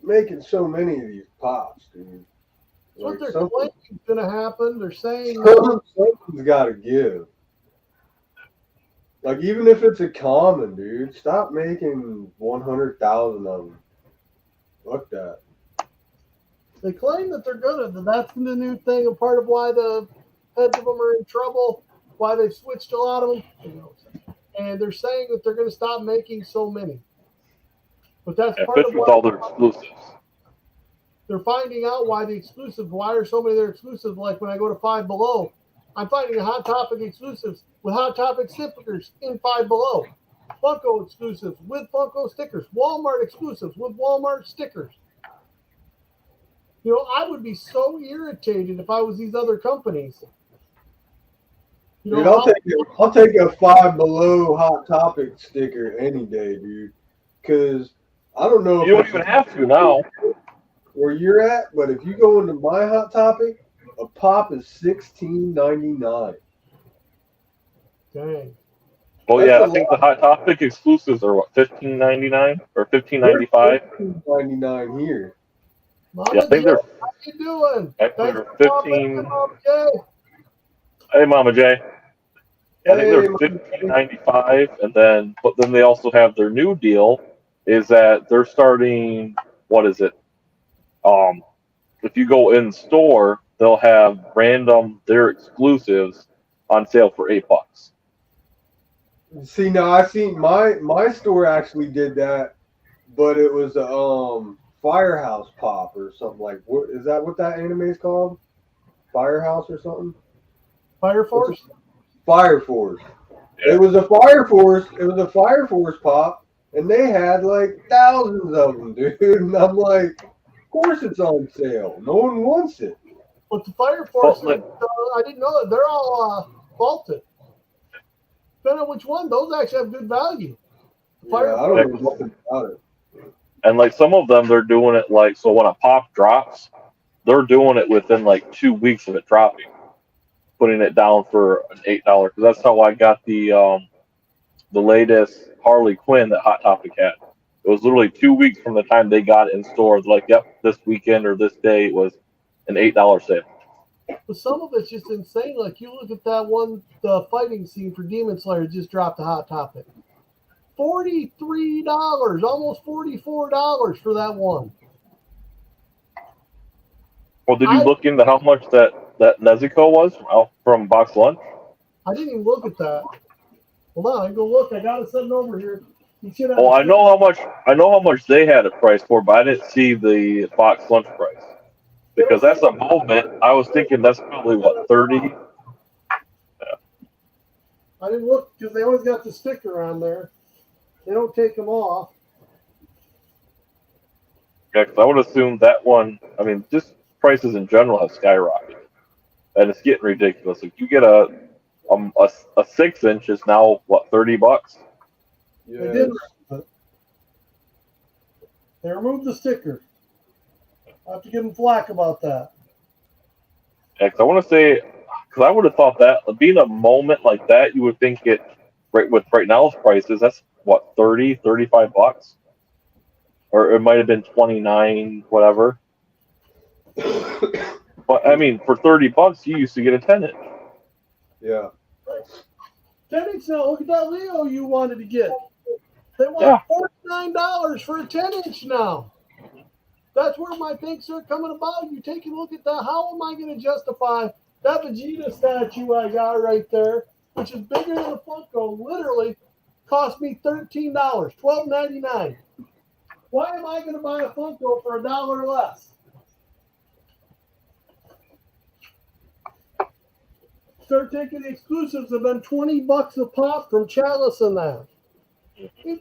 making so many of these pops, dude. What they're claiming is going to happen. They're saying something's got to give. Like even if it's a common, dude, stop making 100,000 of them. Fuck that. They claim that they're gonna. That's the new thing. A part of why the heads of them are in trouble. Why they've switched a lot of them. And they're saying that they're going to stop making so many. But that's part of with all their exclusives. They're finding out why are so many of their exclusives, like when I go to Five Below, I'm finding a Hot Topic exclusives with Hot Topic stickers in Five Below. Funko exclusives with Funko stickers. Walmart exclusives with Walmart stickers. I would be so irritated if I was these other companies. Dude, I'll take a Five Below Hot Topic sticker any day, dude. Because I don't know. You don't even have to now. Where you're at, but if you go into my Hot Topic, a pop is $16.99. Dang. Well, yeah, I think the Hot Topic exclusives are what, $15.99 or $15.95? $15.99 here. Mama, yeah, I think they're. How you doing? They're 15. Hey, Mama J. I think they're $15.95, and then they also have their new deal is that they're starting. What is it? If you go in store, they'll have their exclusives on sale for $8. See, now I see my store actually did that, but it was Firehouse Pop or something like. What is that? What that anime is called? Firehouse or something? Fire Force. Fire Force. Yeah. It was a Fire Force. It was a Fire Force Pop, and they had like thousands of them, dude. And I'm like, of course it's on sale. No one wants it. But the Fire Force, Well, like- I didn't know that they're all vaulted. Depending on which one, those actually have good value. Yeah, I don't know nothing about it. And like some of them, they're doing it like so when a pop drops, they're doing it within like 2 weeks of it dropping, putting it down for an $8. Because that's how I got the latest Harley Quinn that Hot Topic had. It was literally 2 weeks from the time they got it in stores. Like, yep, this weekend or this day it was an $8 sale. But some of it's just insane. Like you look at that one, the fighting scene for Demon Slayer just dropped a Hot Topic. $43, almost $44 for that one. Well, did you look into how much that Nezuko was from Box Lunch? I didn't even look at that. Hold on, I go look. I got it sitting over here. You should have. Oh, I know how much they had it priced for, but I didn't see the Box Lunch price because that's a movement. I was thinking that's probably what 30. I didn't look because they always got the sticker on there. They don't take them off. Yeah, 'cause I would assume that one. I mean, just prices in general have skyrocketed, and it's getting ridiculous. If you get a 6-inch, is now what $30? Yeah, They did. They removed the sticker. I have to give them flack about that. Yeah, 'cause I want to say, because I would have thought that being a moment like that, you would think it right now's prices. That's what $35, or it might have been 29, whatever. But I mean, for $30, you used to get a 10-inch. yeah. 10-inch now. Look at that Leo you wanted to get. They want $49 for a 10-inch now. That's where my things are coming about. You take a look at that. How am I going to justify that Vegeta statue I got right there, which is bigger than a Funko, literally cost me $13, $12.99. Why am I going to buy a Funko for $1 less? Start taking the exclusives have been $20 a pop from Chalice and that.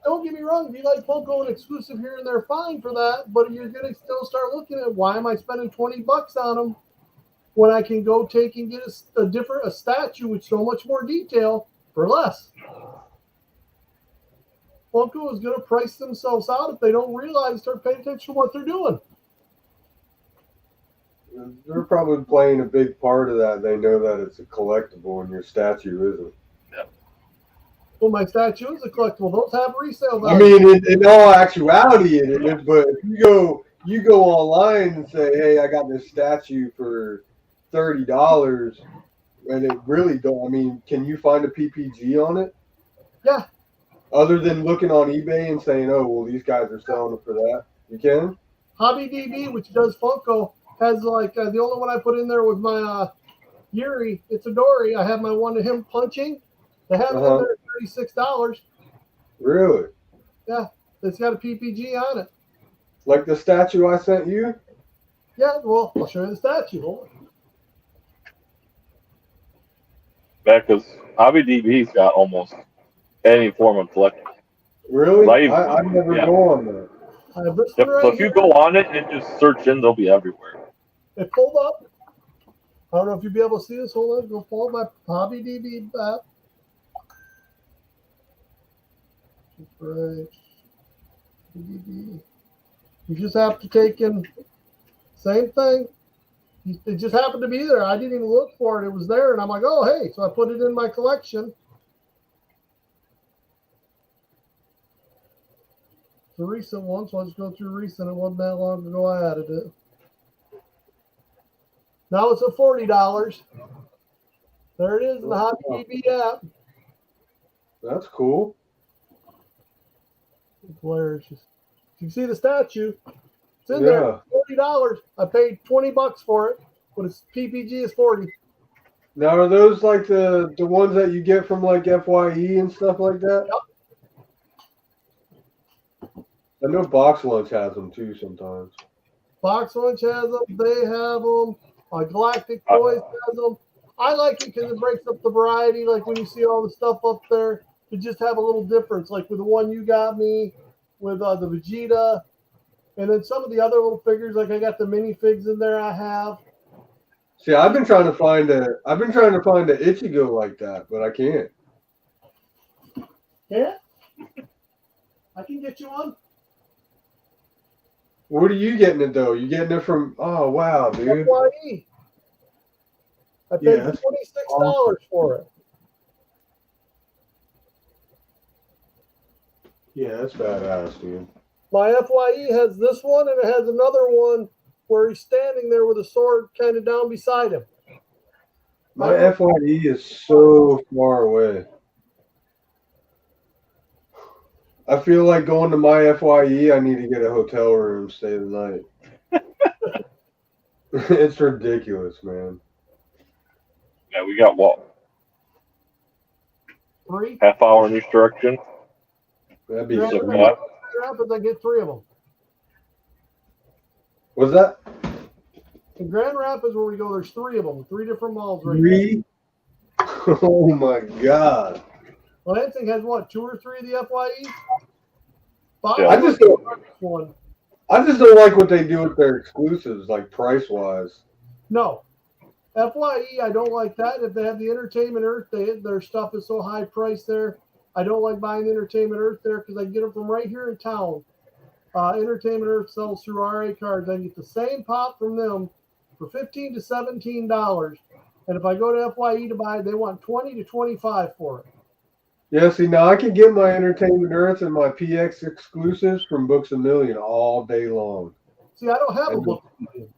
Don't get me wrong, if you like Funko and exclusive here and there, fine for that, but you're going to still start looking at why am I spending $20 on them when I can go take and get a statue with so much more detail for less. Funko is going to price themselves out if they don't realize, start paying attention to what they're doing. They're probably playing a big part of that. They know that it's a collectible and your statue isn't. Well, my statue is a collectible. Those have resale I value. mean, in all actuality, it is. But if you go online and say, "Hey, I got this statue for $30," and it really don't. I mean, can you find a PPG on it? Yeah. Other than looking on eBay and saying, "Oh, well, these guys are selling it for that," you can. Hobby DB, which does Funko, has like the only one I put in there was my Yuri. It's a Dory. I have my one of him punching. They have it in there at $36. Really? Yeah, it's got a PPG on it. Like the statue I sent you? Yeah, well, I'll show you the statue. Hold on. Yeah, because Hobby DB's got almost any form of collecting. Really? I've never go on that. I have this Yep. one right So if you here. go on it and just search in, they'll be everywhere. It pulled up. I don't know if you'll be able to see this. Hold on. Go pull up my Hobby DB app. Right. DB. You just have to take in same thing. It just happened to be there. I didn't even look for it. It was there, and I'm like, oh, hey. So I put it in my collection. It's a recent one, so I'll just go through recent. It wasn't that long ago I added it. Now it's at $40. There it is in the Hobby DB app. That's cool. Where is this? You can see the statue. It's in there. $40. I paid $20 for it, but its PPG is $40. Now, are those like the ones that you get from like FYE and stuff like that? Yep. I know Box Lunch has them too sometimes. Box Lunch has them. They have them. Galactic Toys has them. I like it because it breaks up the variety. Like when you see all the stuff up there, to just have a little difference. Like with the one you got me, with the Vegeta, and then some of the other little figures. Like I got the minifigs in there. I have. See, I've been trying to find a Ichigo like that, but I can't. Yeah, I can get you one. What are you getting it though? You getting it from? Oh wow, dude. FYE. I paid Yeah, that's $26 for it. Yeah, that's badass, dude. My FYE has this one, and it has another one where he's standing there with a sword kind of down beside him. My FYE is so far away. I feel like going to my FYE, I need to get a hotel room, stay the night. It's ridiculous, man. Yeah, we got what? 3? Half hour in each direction. That'd be Grand so sweet. what? Rapids, I get 3 of them. What's that? In Grand Rapids, where we go, there's 3 of them. 3 different malls right there. 3? Oh my god. Lansing has what, 2 or 3 of the FYEs? Yeah. I just don't one. like what they do with their exclusives, like price wise. No. FYE, I don't like that. If they have the Entertainment Earth, their stuff is so high priced there. I don't like buying the Entertainment Earth there because I get them from right here in town. Entertainment Earth sells through RA Cards. I get the same pop from them for $15 to $17. And if I go to FYE to buy it, they want $20 to $25 for it. Yeah, see, now I can get my Entertainment Earth and my PX exclusives from Books A Million all day long. See, I don't have a Books A Million.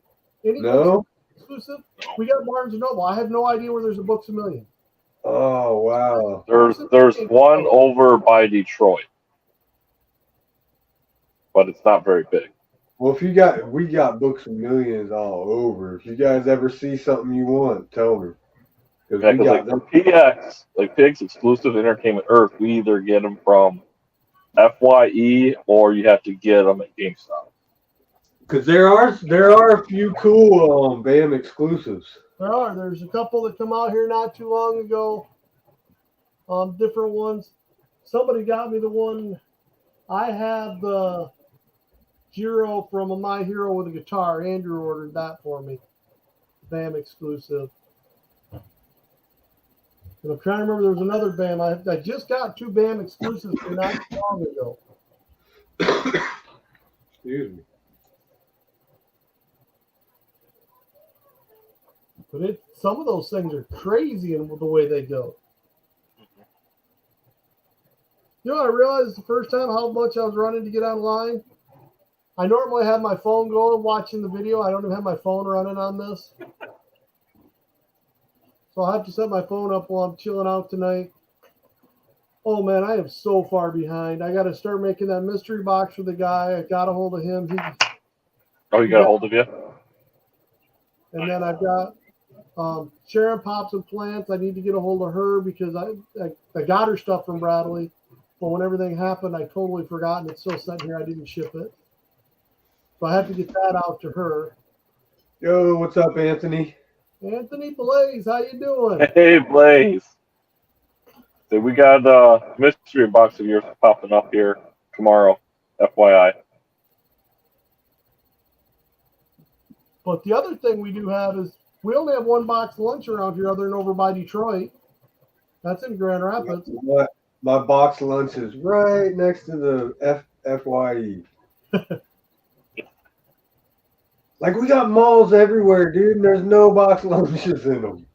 Any No? exclusive? We got Barnes & Noble. I have no idea where there's a Books A Million. Oh, wow. There's one over by Detroit, but it's not very big. Well, we got Books A Millions all over. If you guys ever see something you want, tell me. Yeah, because like for PX, like PX exclusive Entertainment Earth, we either get them from FYE or you have to get them at GameStop. Because there are a few cool BAM exclusives. There are. There's a couple that come out here not too long ago. Different ones. Somebody got me the one. I have the Jiro from a My Hero with a guitar. Andrew ordered that for me. BAM exclusive. And I'm trying to remember, there was another BAM. I just got 2 BAM exclusives from not too long ago. Excuse me. But some of those things are crazy in the way they go. You know, I realized the first time how much I was running to get online. I normally have my phone going watching the video. I don't even have my phone running on this. So I'll have to set my phone up while I'm chilling out tonight. Oh, man, I am so far behind. I got to start making that mystery box for the guy. I got a hold of him. Oh, you got a hold of you? And then I've got Sharon Pops and Plants. I need to get a hold of her because I got her stuff from Bradley. But when everything happened, I totally forgot, and it's still sitting here. I didn't ship it. So I have to get that out to her. Yo, what's up, Anthony? Anthony Blaze, how you doing? Hey, Blaze. So we got a mystery box of yours popping up here tomorrow, FYI. But the other thing we do have is we only have 1 box lunch around here other than over by Detroit. That's in Grand Rapids. My box lunch is right next to the FYE. Like, we got malls everywhere, dude, and there's no box lunches in them.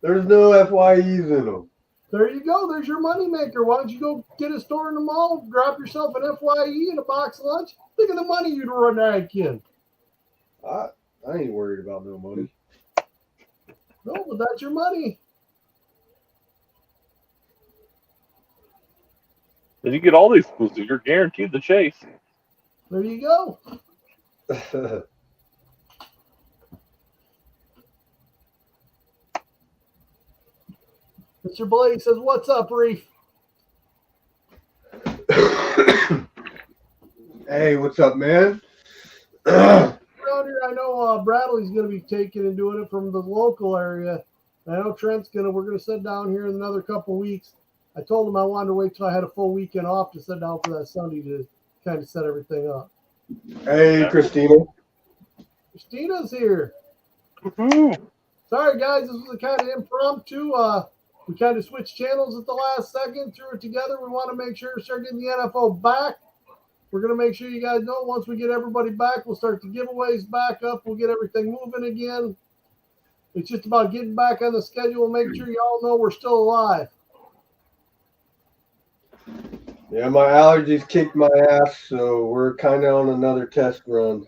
There's no FYEs in them. There you go. There's your moneymaker. Why don't you go get a store in the mall, grab yourself an FYE and a box lunch? Think of the money you'd run back in. I ain't worried about no money. No, but that's your money. If you get all these exclusives, you're guaranteed the chase. There you go. Mr. Blake says, "What's up, Reef?" Hey, what's up, man? Around here, I know Bradley's going to be taking and doing it from the local area. I know Trent's we're going to sit down here in another couple weeks. I told him I wanted to wait till I had a full weekend off to sit down for that Sunday to kind of set everything up. Hey, Christina. Christina's here. Woohoo. Sorry, guys, this was a kind of impromptu. We kind of switched channels at the last second, threw it together. We want to make sure we start getting the NFO back. We're going to make sure you guys know once we get everybody back, we'll start the giveaways back up. We'll get everything moving again. It's just about getting back on the schedule and make sure y'all know we're still alive. Yeah, my allergies kicked my ass, so we're kind of on another test run.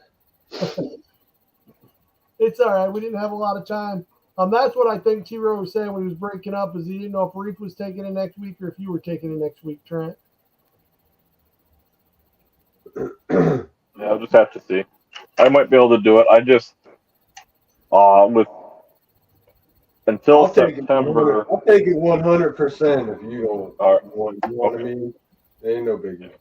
It's all right. We didn't have a lot of time. That's what I think T-Row was saying when he was breaking up, is he didn't know if Reef was taking it next week or if you were taking it next week, Trent. Yeah, I'll just have to see. I might be able to do it. I just with until September. I'll take it 100% if you don't want. You know what I Okay. mean? There ain't no biggie.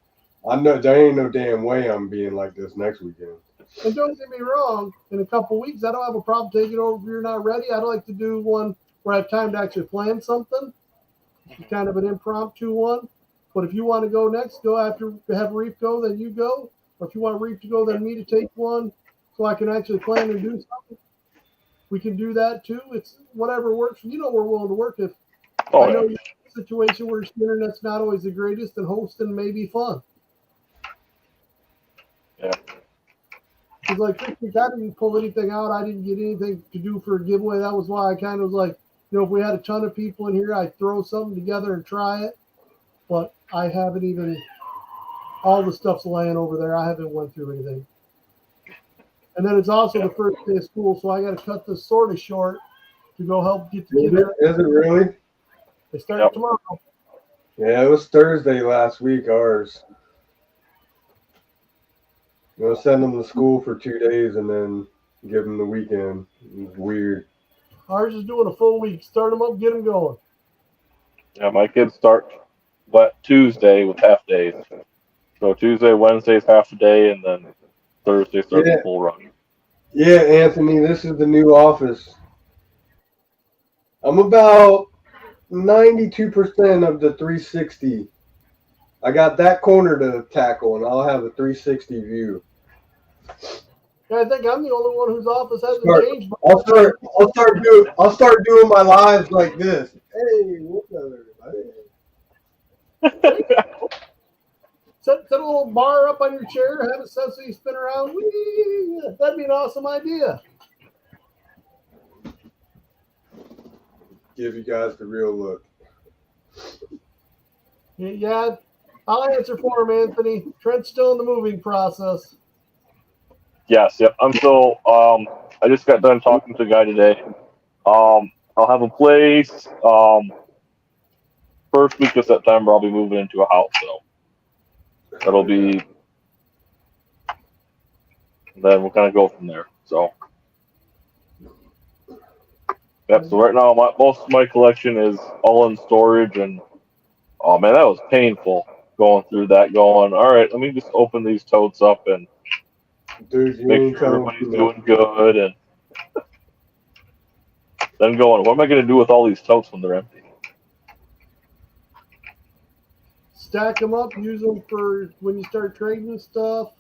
I know there ain't no damn way I'm being like this next weekend. And don't get me wrong, in a couple weeks, I don't have a problem taking over if you're not ready. I'd like to do one where I have time to actually plan something. It's kind of an impromptu one. But if you want to go next, go after have Reef go, then you go. Or if you want Reef to go, then me to take one so I can actually plan and do something. We can do that too. It's whatever works. You know we're willing to work if Oh, I know yeah. you're in a situation where the internet's not always the greatest and hosting may be fun. Yeah. Because like this week, I didn't pull anything out. I didn't get anything to do for a giveaway. That was why I kind of was like, if we had a ton of people in here, I'd throw something together and try it. But I haven't even, all the stuff's laying over there. I haven't went through anything. And then it's also the first day of school, so I got to cut this sort of short to go help get the kids. Is it really? They start tomorrow. Yeah, it was Thursday last week, ours. We'll send them to school for 2 days and then give them the weekend. It's weird. Ours is doing a full week. Start them up, get them going. Yeah, my kids start Tuesday with half days. So Tuesday, Wednesday's half a day, and then Thursday starts the full run. Yeah, Anthony, this is the new office. I'm about 92% of the 360. I got that corner to tackle, and I'll have a 360 view. Yeah, I think I'm the only one whose office hasn't changed. I'll start doing my lives like this. Hey, what's up, everybody? Set a little bar up on your chair, have it set so you spin around. Whee! That'd be an awesome idea. Give you guys the real look. Yeah, I'll answer for him, Anthony. Trent's still in the moving process. Yes, yep. I'm still. I just got done talking to a guy today. I'll have a place. First week of September, I'll be moving into a house. So that'll be. Then we'll kind of go from there. So. Yep. So right now, most of my collection is all in storage, and oh man, that was painful going through that. Going, all right, let me just open these totes up and. Dude, make sure everybody's doing good, and then going, what am I going to do with all these totes when they're empty? Stack them up, use them for when you start trading stuff.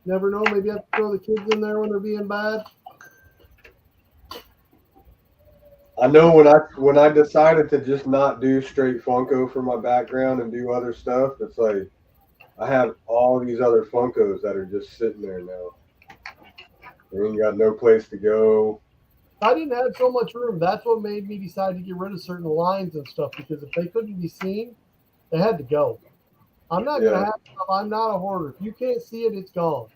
Never know, maybe you have to throw the kids in there when they're being bad. I know when I decided to just not do straight Funko for my background and do other stuff, it's like I have all these other Funkos that are just sitting there now. They ain't got no place to go. I didn't have so much room. That's what made me decide to get rid of certain lines and stuff, because if they couldn't be seen, they had to go. I'm not going to have stuff. I'm not a hoarder. If you can't see it, it's gone.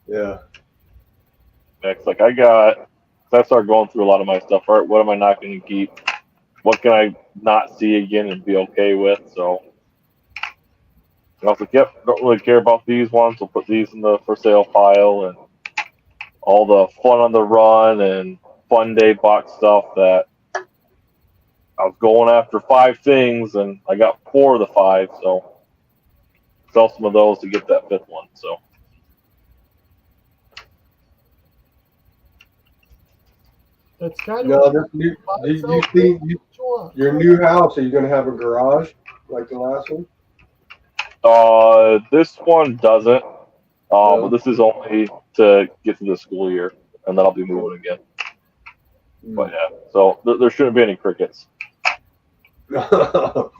Yeah. Next, like I started going through a lot of my stuff. All right, what am I not going to keep? What can I not see again and be okay with? So I was like, yep, don't really care about these ones. We'll put these in the for sale pile, and all the fun on the run and fun day box stuff that I was going after 5 things and I got 4 of the 5. So sell some of those to get that fifth one. So That's kind of No, what this new, buy, do sell, you think what you want. your new house? Are you going to have a garage like the last one? this one doesn't. No? But this is only to get through the school year, and then I'll be moving again. But yeah, so there shouldn't be any crickets. But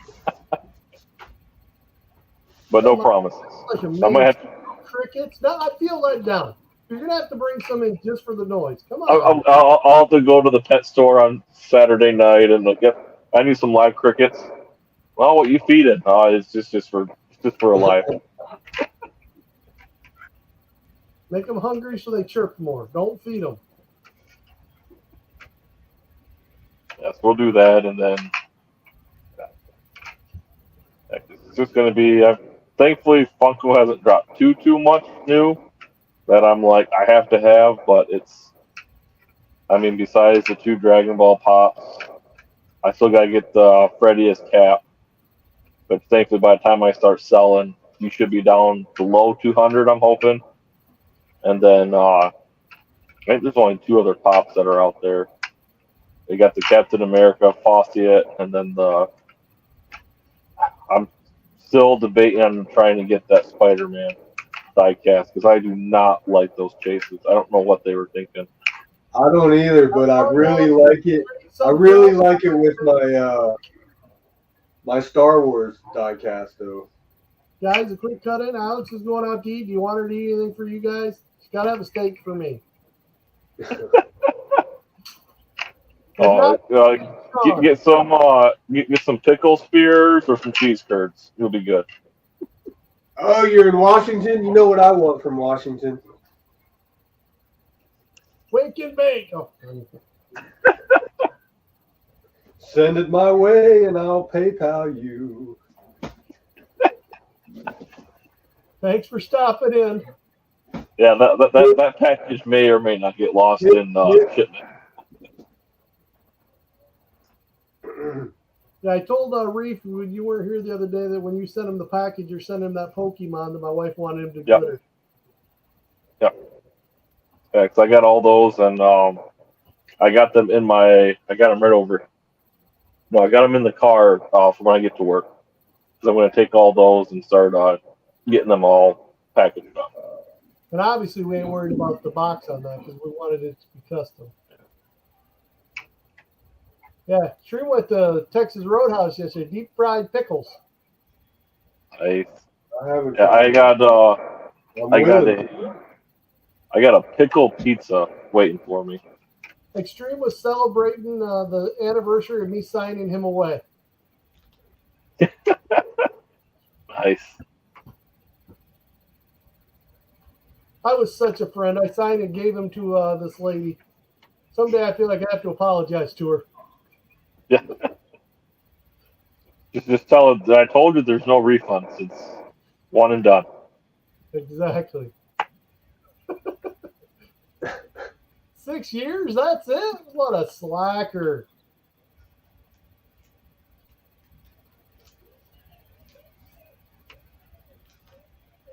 no promises. Like a I might have. crickets. No, I feel let down. You're gonna have to bring some in just for the noise. Come I'll, on. I'll have to go to the pet store on Saturday night and look. Yep, I need some live crickets. Well, what you feed it? It's just for a live. Make them hungry so they chirp more. Don't feed them. Yes, we'll do that, and then it's just going to be. Thankfully, Funko hasn't dropped too much new that I'm like I have to have, but it's. I mean, besides the 2 Dragon Ball pops, I still got to get the Freddy as cap. But thankfully, by the time I start selling, you should be down below 200. I'm hoping, and then I think there's only 2 other pops that are out there. They got the Captain America Fawcett, and then I'm still debating on trying to get that Spider-Man diecast because I do not like those chases. I don't know what they were thinking. I don't either, but I really like it. I really like it with my my Star Wars diecast though. Guys, a quick cut in. Alex is going out to eat. Do you want her to eat anything for you guys? She's got to have a steak for me. Get some pickle spears or some cheese curds. You'll be good. Oh, you're in Washington? You know what I want from Washington? Wake and bake. Oh. Send it my way and I'll PayPal you. Thanks for stopping in. Yeah, that package may or may not get lost in shipment. Yeah, I told Reef when you weren't here the other day that when you sent him the package, you're sending him that Pokemon that my wife wanted him to Yep. glitter. Yep. Yeah, 'cause I got all those, and I got them in I got them right over. No, I got them in the car for when I get to work. 'Cause I'm going to take all those and start getting them all packaged up. And obviously, we ain't worried about the box on that because we wanted it to be custom. Yeah, Stream went to Texas Roadhouse yesterday. Deep fried pickles. Nice. I haven't. Yeah, I got I'm I got a pickle pizza waiting for me. Extreme was celebrating the anniversary of me signing him away. Nice. I was such a friend. I signed and gave him to this lady. Someday I feel like I have to apologize to her. Yeah. Just tell her that I told you there's no refunds. It's one and done. Exactly. 6 years? That's it? What a slacker.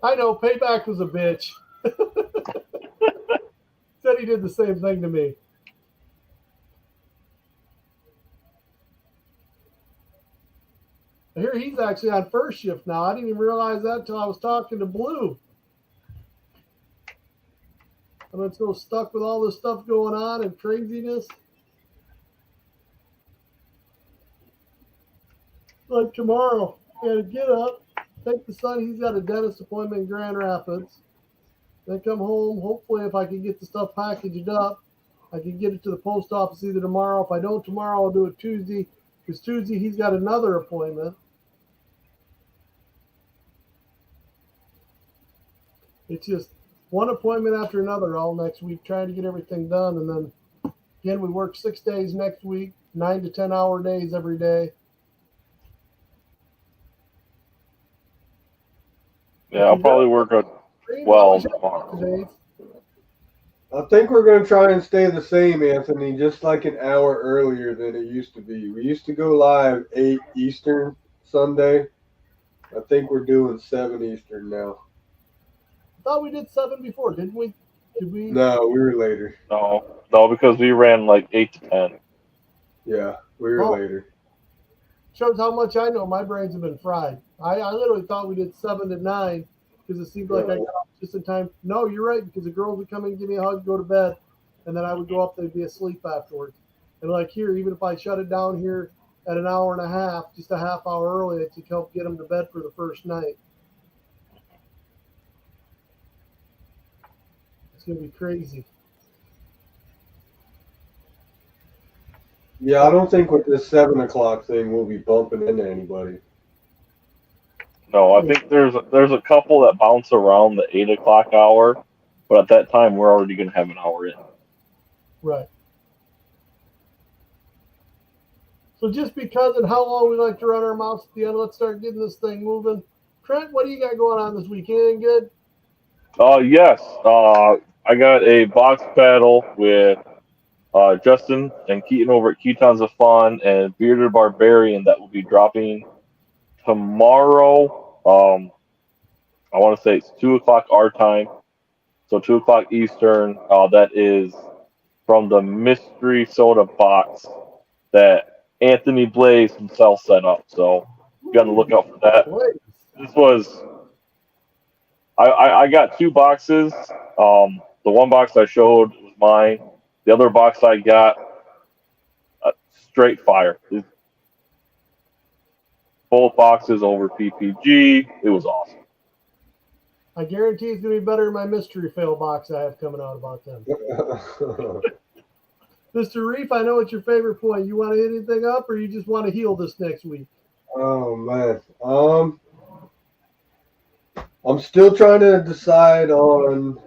I know, Payback was a bitch. Said he did the same thing to me. I hear he's actually on first shift now. I didn't even realize that until I was talking to Blue. I'm so stuck with all this stuff going on and craziness. Like tomorrow, I gotta get up, take the son. He's got a dentist appointment in Grand Rapids. Then come home. Hopefully, if I can get the stuff packaged up, I can get it to the post office either tomorrow. If I don't tomorrow, I'll do it Tuesday. Because Tuesday he's got another appointment. It's just one appointment after another all next week, trying to get everything done. And then again, we work 6 days next week, 9 to 10 hour days every day. Yeah, I'll probably work a 12 tomorrow. I think we're going to try and stay the same, Anthony, just like an hour earlier than it used to be. We used to go live 8 Eastern Sunday, I think we're doing 7 Eastern now. I thought we did 7 before, didn't we? Did we? No, we were later. No, because we ran like 8 to 10. Yeah, we were Oh. later. Shows how much I know. My brains have been fried. I literally thought we did 7 to 9 because it seemed like I got off just in time. No, you're right, because the girls would come in and give me a hug, go to bed, and then I would go up, they'd be asleep afterwards. And like here, even if I shut it down here at an hour and a half, just a half hour early, to help get them to bed for the first night. It's going to be crazy. Yeah, I don't think with this 7 o'clock thing we'll be bumping into anybody. No, I think there's a couple that bounce around the 8 o'clock hour, but at that time we're already going to have an hour in. Right. So just because and how long we like to run our mouths at the end, let's start getting this thing moving. Trent, what do you got going on this week? Anything good? Yes. I got a box battle with Justin and Keaton over at Ketons of Fun and Bearded Barbarian that will be dropping tomorrow. I want to say it's 2 o'clock our time, so 2 o'clock Eastern. That is from the mystery soda box that Anthony Blaze himself set up. So you got to look out for that. This was I got 2 boxes. The one box I showed was mine. The other box I got, straight fire. Both boxes over PPG. It was awesome. I guarantee it's going to be better than my mystery fail box I have coming out about them. Mr. Reef, I know it's your favorite point. You want to hit anything up, or you just want to heal this next week? Oh man, I'm still trying to decide on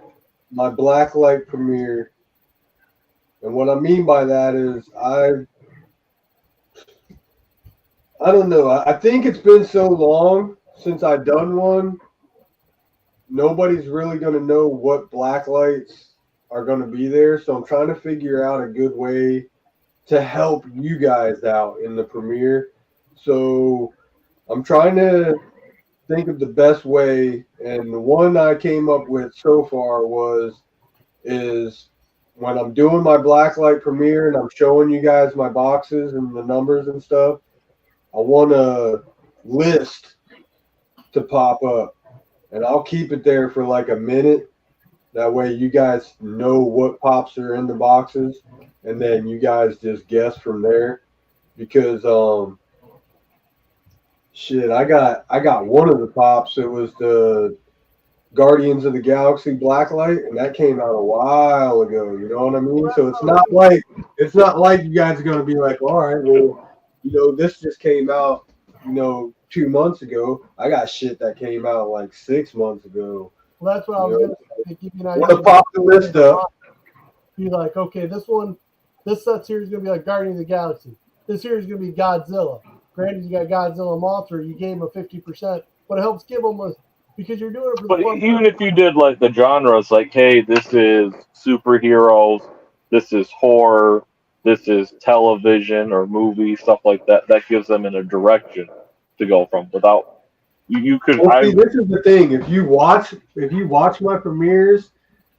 my Blacklight premiere, and what I mean by that is I don't know. I think it's been so long since I've done one. Nobody's really going to know what blacklights are going to be there, so I'm trying to figure out a good way to help you guys out in the premiere. So I'm trying to think of the best way, and the one I came up with so far is when I'm doing my blacklight premiere and I'm showing you guys my boxes and the numbers and stuff, I want a list to pop up, and I'll keep it there for like a minute. That way you guys know what pops are in the boxes, and then you guys just guess from there. Because I got one of the pops. It was the Guardians of the Galaxy Blacklight, and that came out a while ago. You know what I mean? So it's not like you guys are gonna be like, all right, well, this just came out, 2 months ago. I got shit that came out like 6 months ago. Well, that's what I was going to say. Give you an idea. Want to pop the list up? Be like, okay, this set here is going to be like Guardians of the Galaxy. This here is going to be Godzilla. Granted, you got Godzilla Mothra, you gave them a 50%, but it helps give them because you're doing it for the But even if you did like the genres, like, hey, this is superheroes, this is horror, this is television or movie, stuff like that, that gives them in a direction to go from without you could. Well, see, this is the thing. If you watch my premieres,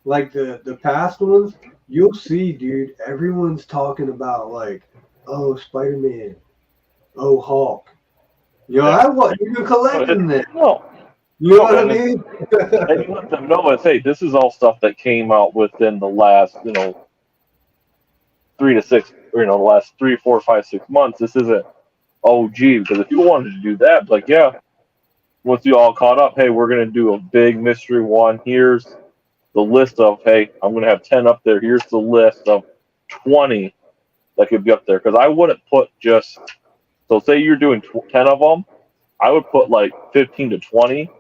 like the past ones, you'll see, dude, everyone's talking about like, oh, Spider-Man, oh, Hulk. I wasn't even collecting that. No. You know what I mean? And you let them know, hey, this is all stuff that came out within the last, 3 to 6, or the last 3, 4, 5, 6 months. This isn't OG, because if you wanted to do that, like, yeah, once you all caught up, hey, we're going to do a big mystery one. Here's the list of, hey, I'm going to have 10 up there. Here's the list of 20 that could be up there. Because I wouldn't put just, so say you're doing 10 of them, I would put like 15 to 20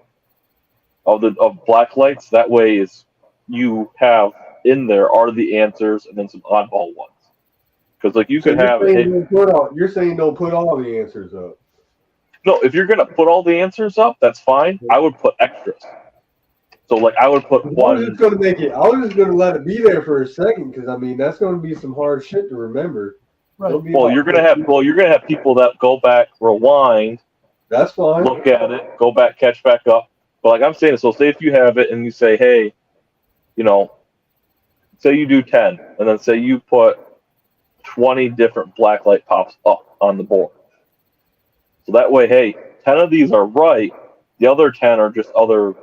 of black lights. That way is you have in there are the answers and then some oddball ones. Because like you could have you're saying don't put all the answers up. No, if you're gonna put all the answers up, that's fine. I would put extras. So like I would put one. I was just gonna let it be there for a second, because I mean that's gonna be some hard shit to remember. Right. Well, you're gonna have people that go back, rewind, That's fine. look at it, go back, catch back up. But like I'm saying, so say if you have it and you say, hey, you know, say you do 10, and then say you put 20 different blacklight pops up on the board. So that way, hey, 10 of these are right. The other 10 are just going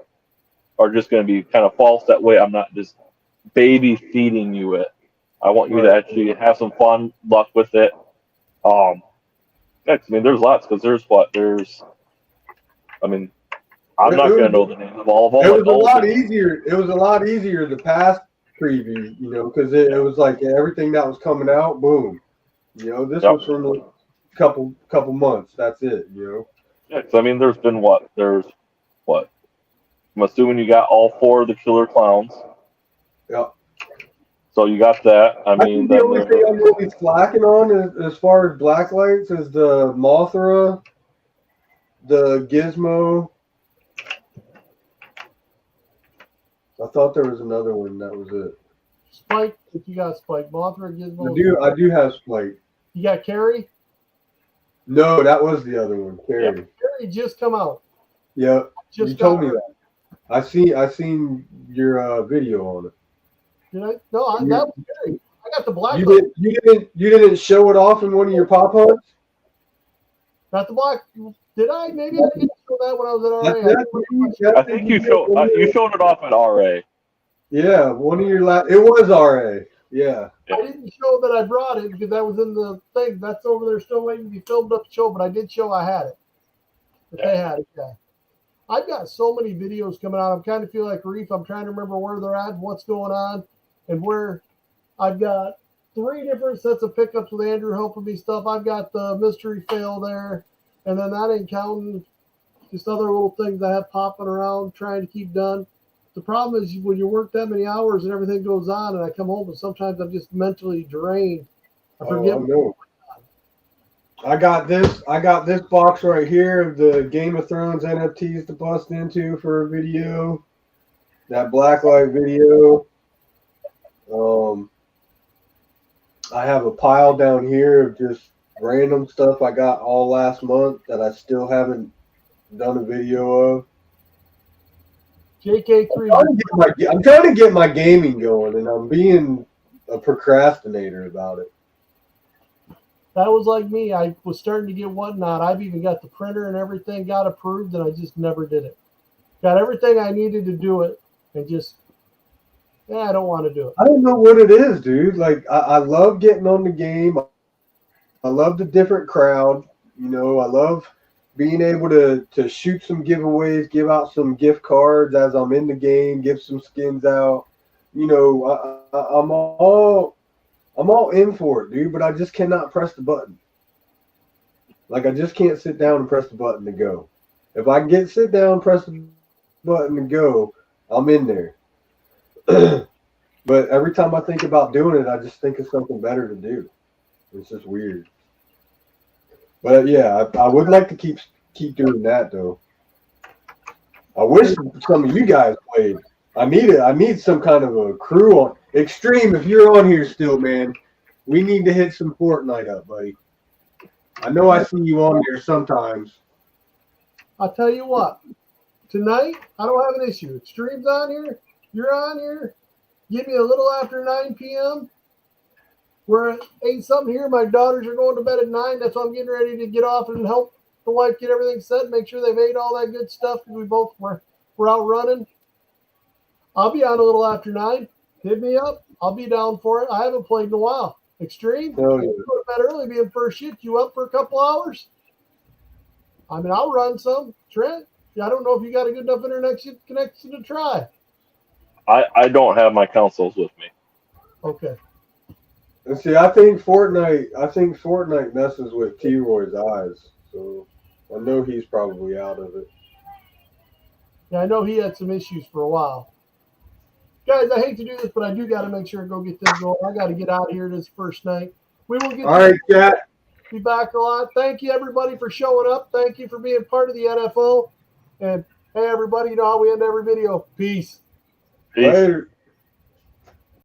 to be kind of false. That way, I'm not just baby feeding you it. I want you to actually have some fun, luck with it. Yeah, I mean, there's lots because I mean, I'm not going to know the names of all of them. It was a lot easier. It was a lot easier the past preview, you know, because it was like everything that was coming out, boom. You know, this was from a couple months. That's it, you know. Yeah, 'cause I mean, there's what? I'm assuming you got all 4 of the killer clowns. Yeah. So you got that. I mean, the only thing I'm really slacking on as far as blacklights is the Mothra, the Gizmo. I thought there was another one. That was it. Spike, if you got Spike, Mothra, Gizmo. I do have Spike. You got Carrie? No, that was the other one. Carrie. Yep. Carrie just come out. Yeah, you told me that. I seen your video on it. Did I? No, that was Carrie. I got the black. You didn't show it off in one of your pop hunts. Not the black. Did I? Maybe I didn't show that when I was at RA. I think you showed it off at RA. Yeah, one of your it was RA. Yeah. I didn't show that I brought it because that was in the thing. That's over there still waiting to be filmed up to show, but I did show I had it. But they had it, yeah. I've got so many videos coming out. I'm kind of feel like Reef. I'm trying to remember where they're at, what's going on, and where I've got 3 different sets of pickups with Andrew helping me stuff. I've got the mystery fail there, and then that ain't counting just other little things I have popping around trying to keep done. The problem is when you work that many hours and everything goes on, and I come home and sometimes I'm just mentally drained. I forget. I got this box right here of the Game of Thrones NFTs to bust into for a video. That blacklight video. I have a pile down here of just random stuff I got all last month that I still haven't done a video of. JK3. I'm trying to get my gaming going, and I'm being a procrastinator about it. That was like me. I was starting to get whatnot. I've even got the printer and everything got approved, and I just never did it. Got everything I needed to do it, and just, I don't want to do it. I don't know what it is, dude. Like, I love getting on the game. I love the different crowd. You know, I love being able to shoot some giveaways, give out some gift cards as I'm in the game, give some skins out. You know, I'm all in for it, dude, but I just cannot press the button. Like, I just can't sit down and press the button to go. If I can sit down, press the button to go, I'm in there. But every time I think about doing it, I just think of something better to do. It's just weird. But yeah, I would like to keep doing that though. I wish some of you guys played. I need some kind of a crew on Extreme. If you're on here still, man, we need to hit some Fortnite up, buddy. I know I see you on there sometimes. I'll tell you what. Tonight, I don't have an issue. Extreme's on here. You're on here. Give me a little after 9 p.m. We're at 8 something here. My daughters are going to bed at 9. That's why I'm getting ready to get off and help the wife get everything set, make sure they've ate all that good stuff because we're out running. I'll be on a little after 9. Hit me up. I'll be down for it. I haven't played in a while. Extreme, Oh, yeah. you go to bed early, being first shift. You up for a couple hours? I mean, I'll run some. Trent, I don't know if you got a good enough internet connection to try. I don't have my consoles with me. Okay. And see, I think Fortnite messes with T-Roy's eyes, so I know he's probably out of it. Yeah, I know he had some issues for a while. Guys, I hate to do this, but I do got to make sure I go get this going. I got to get out here this first night. We will get. All right, chat. Be back a lot. Thank you, everybody, for showing up. Thank you for being part of the NFO. And hey, everybody, you know how we end every video. Peace. Peace. Later.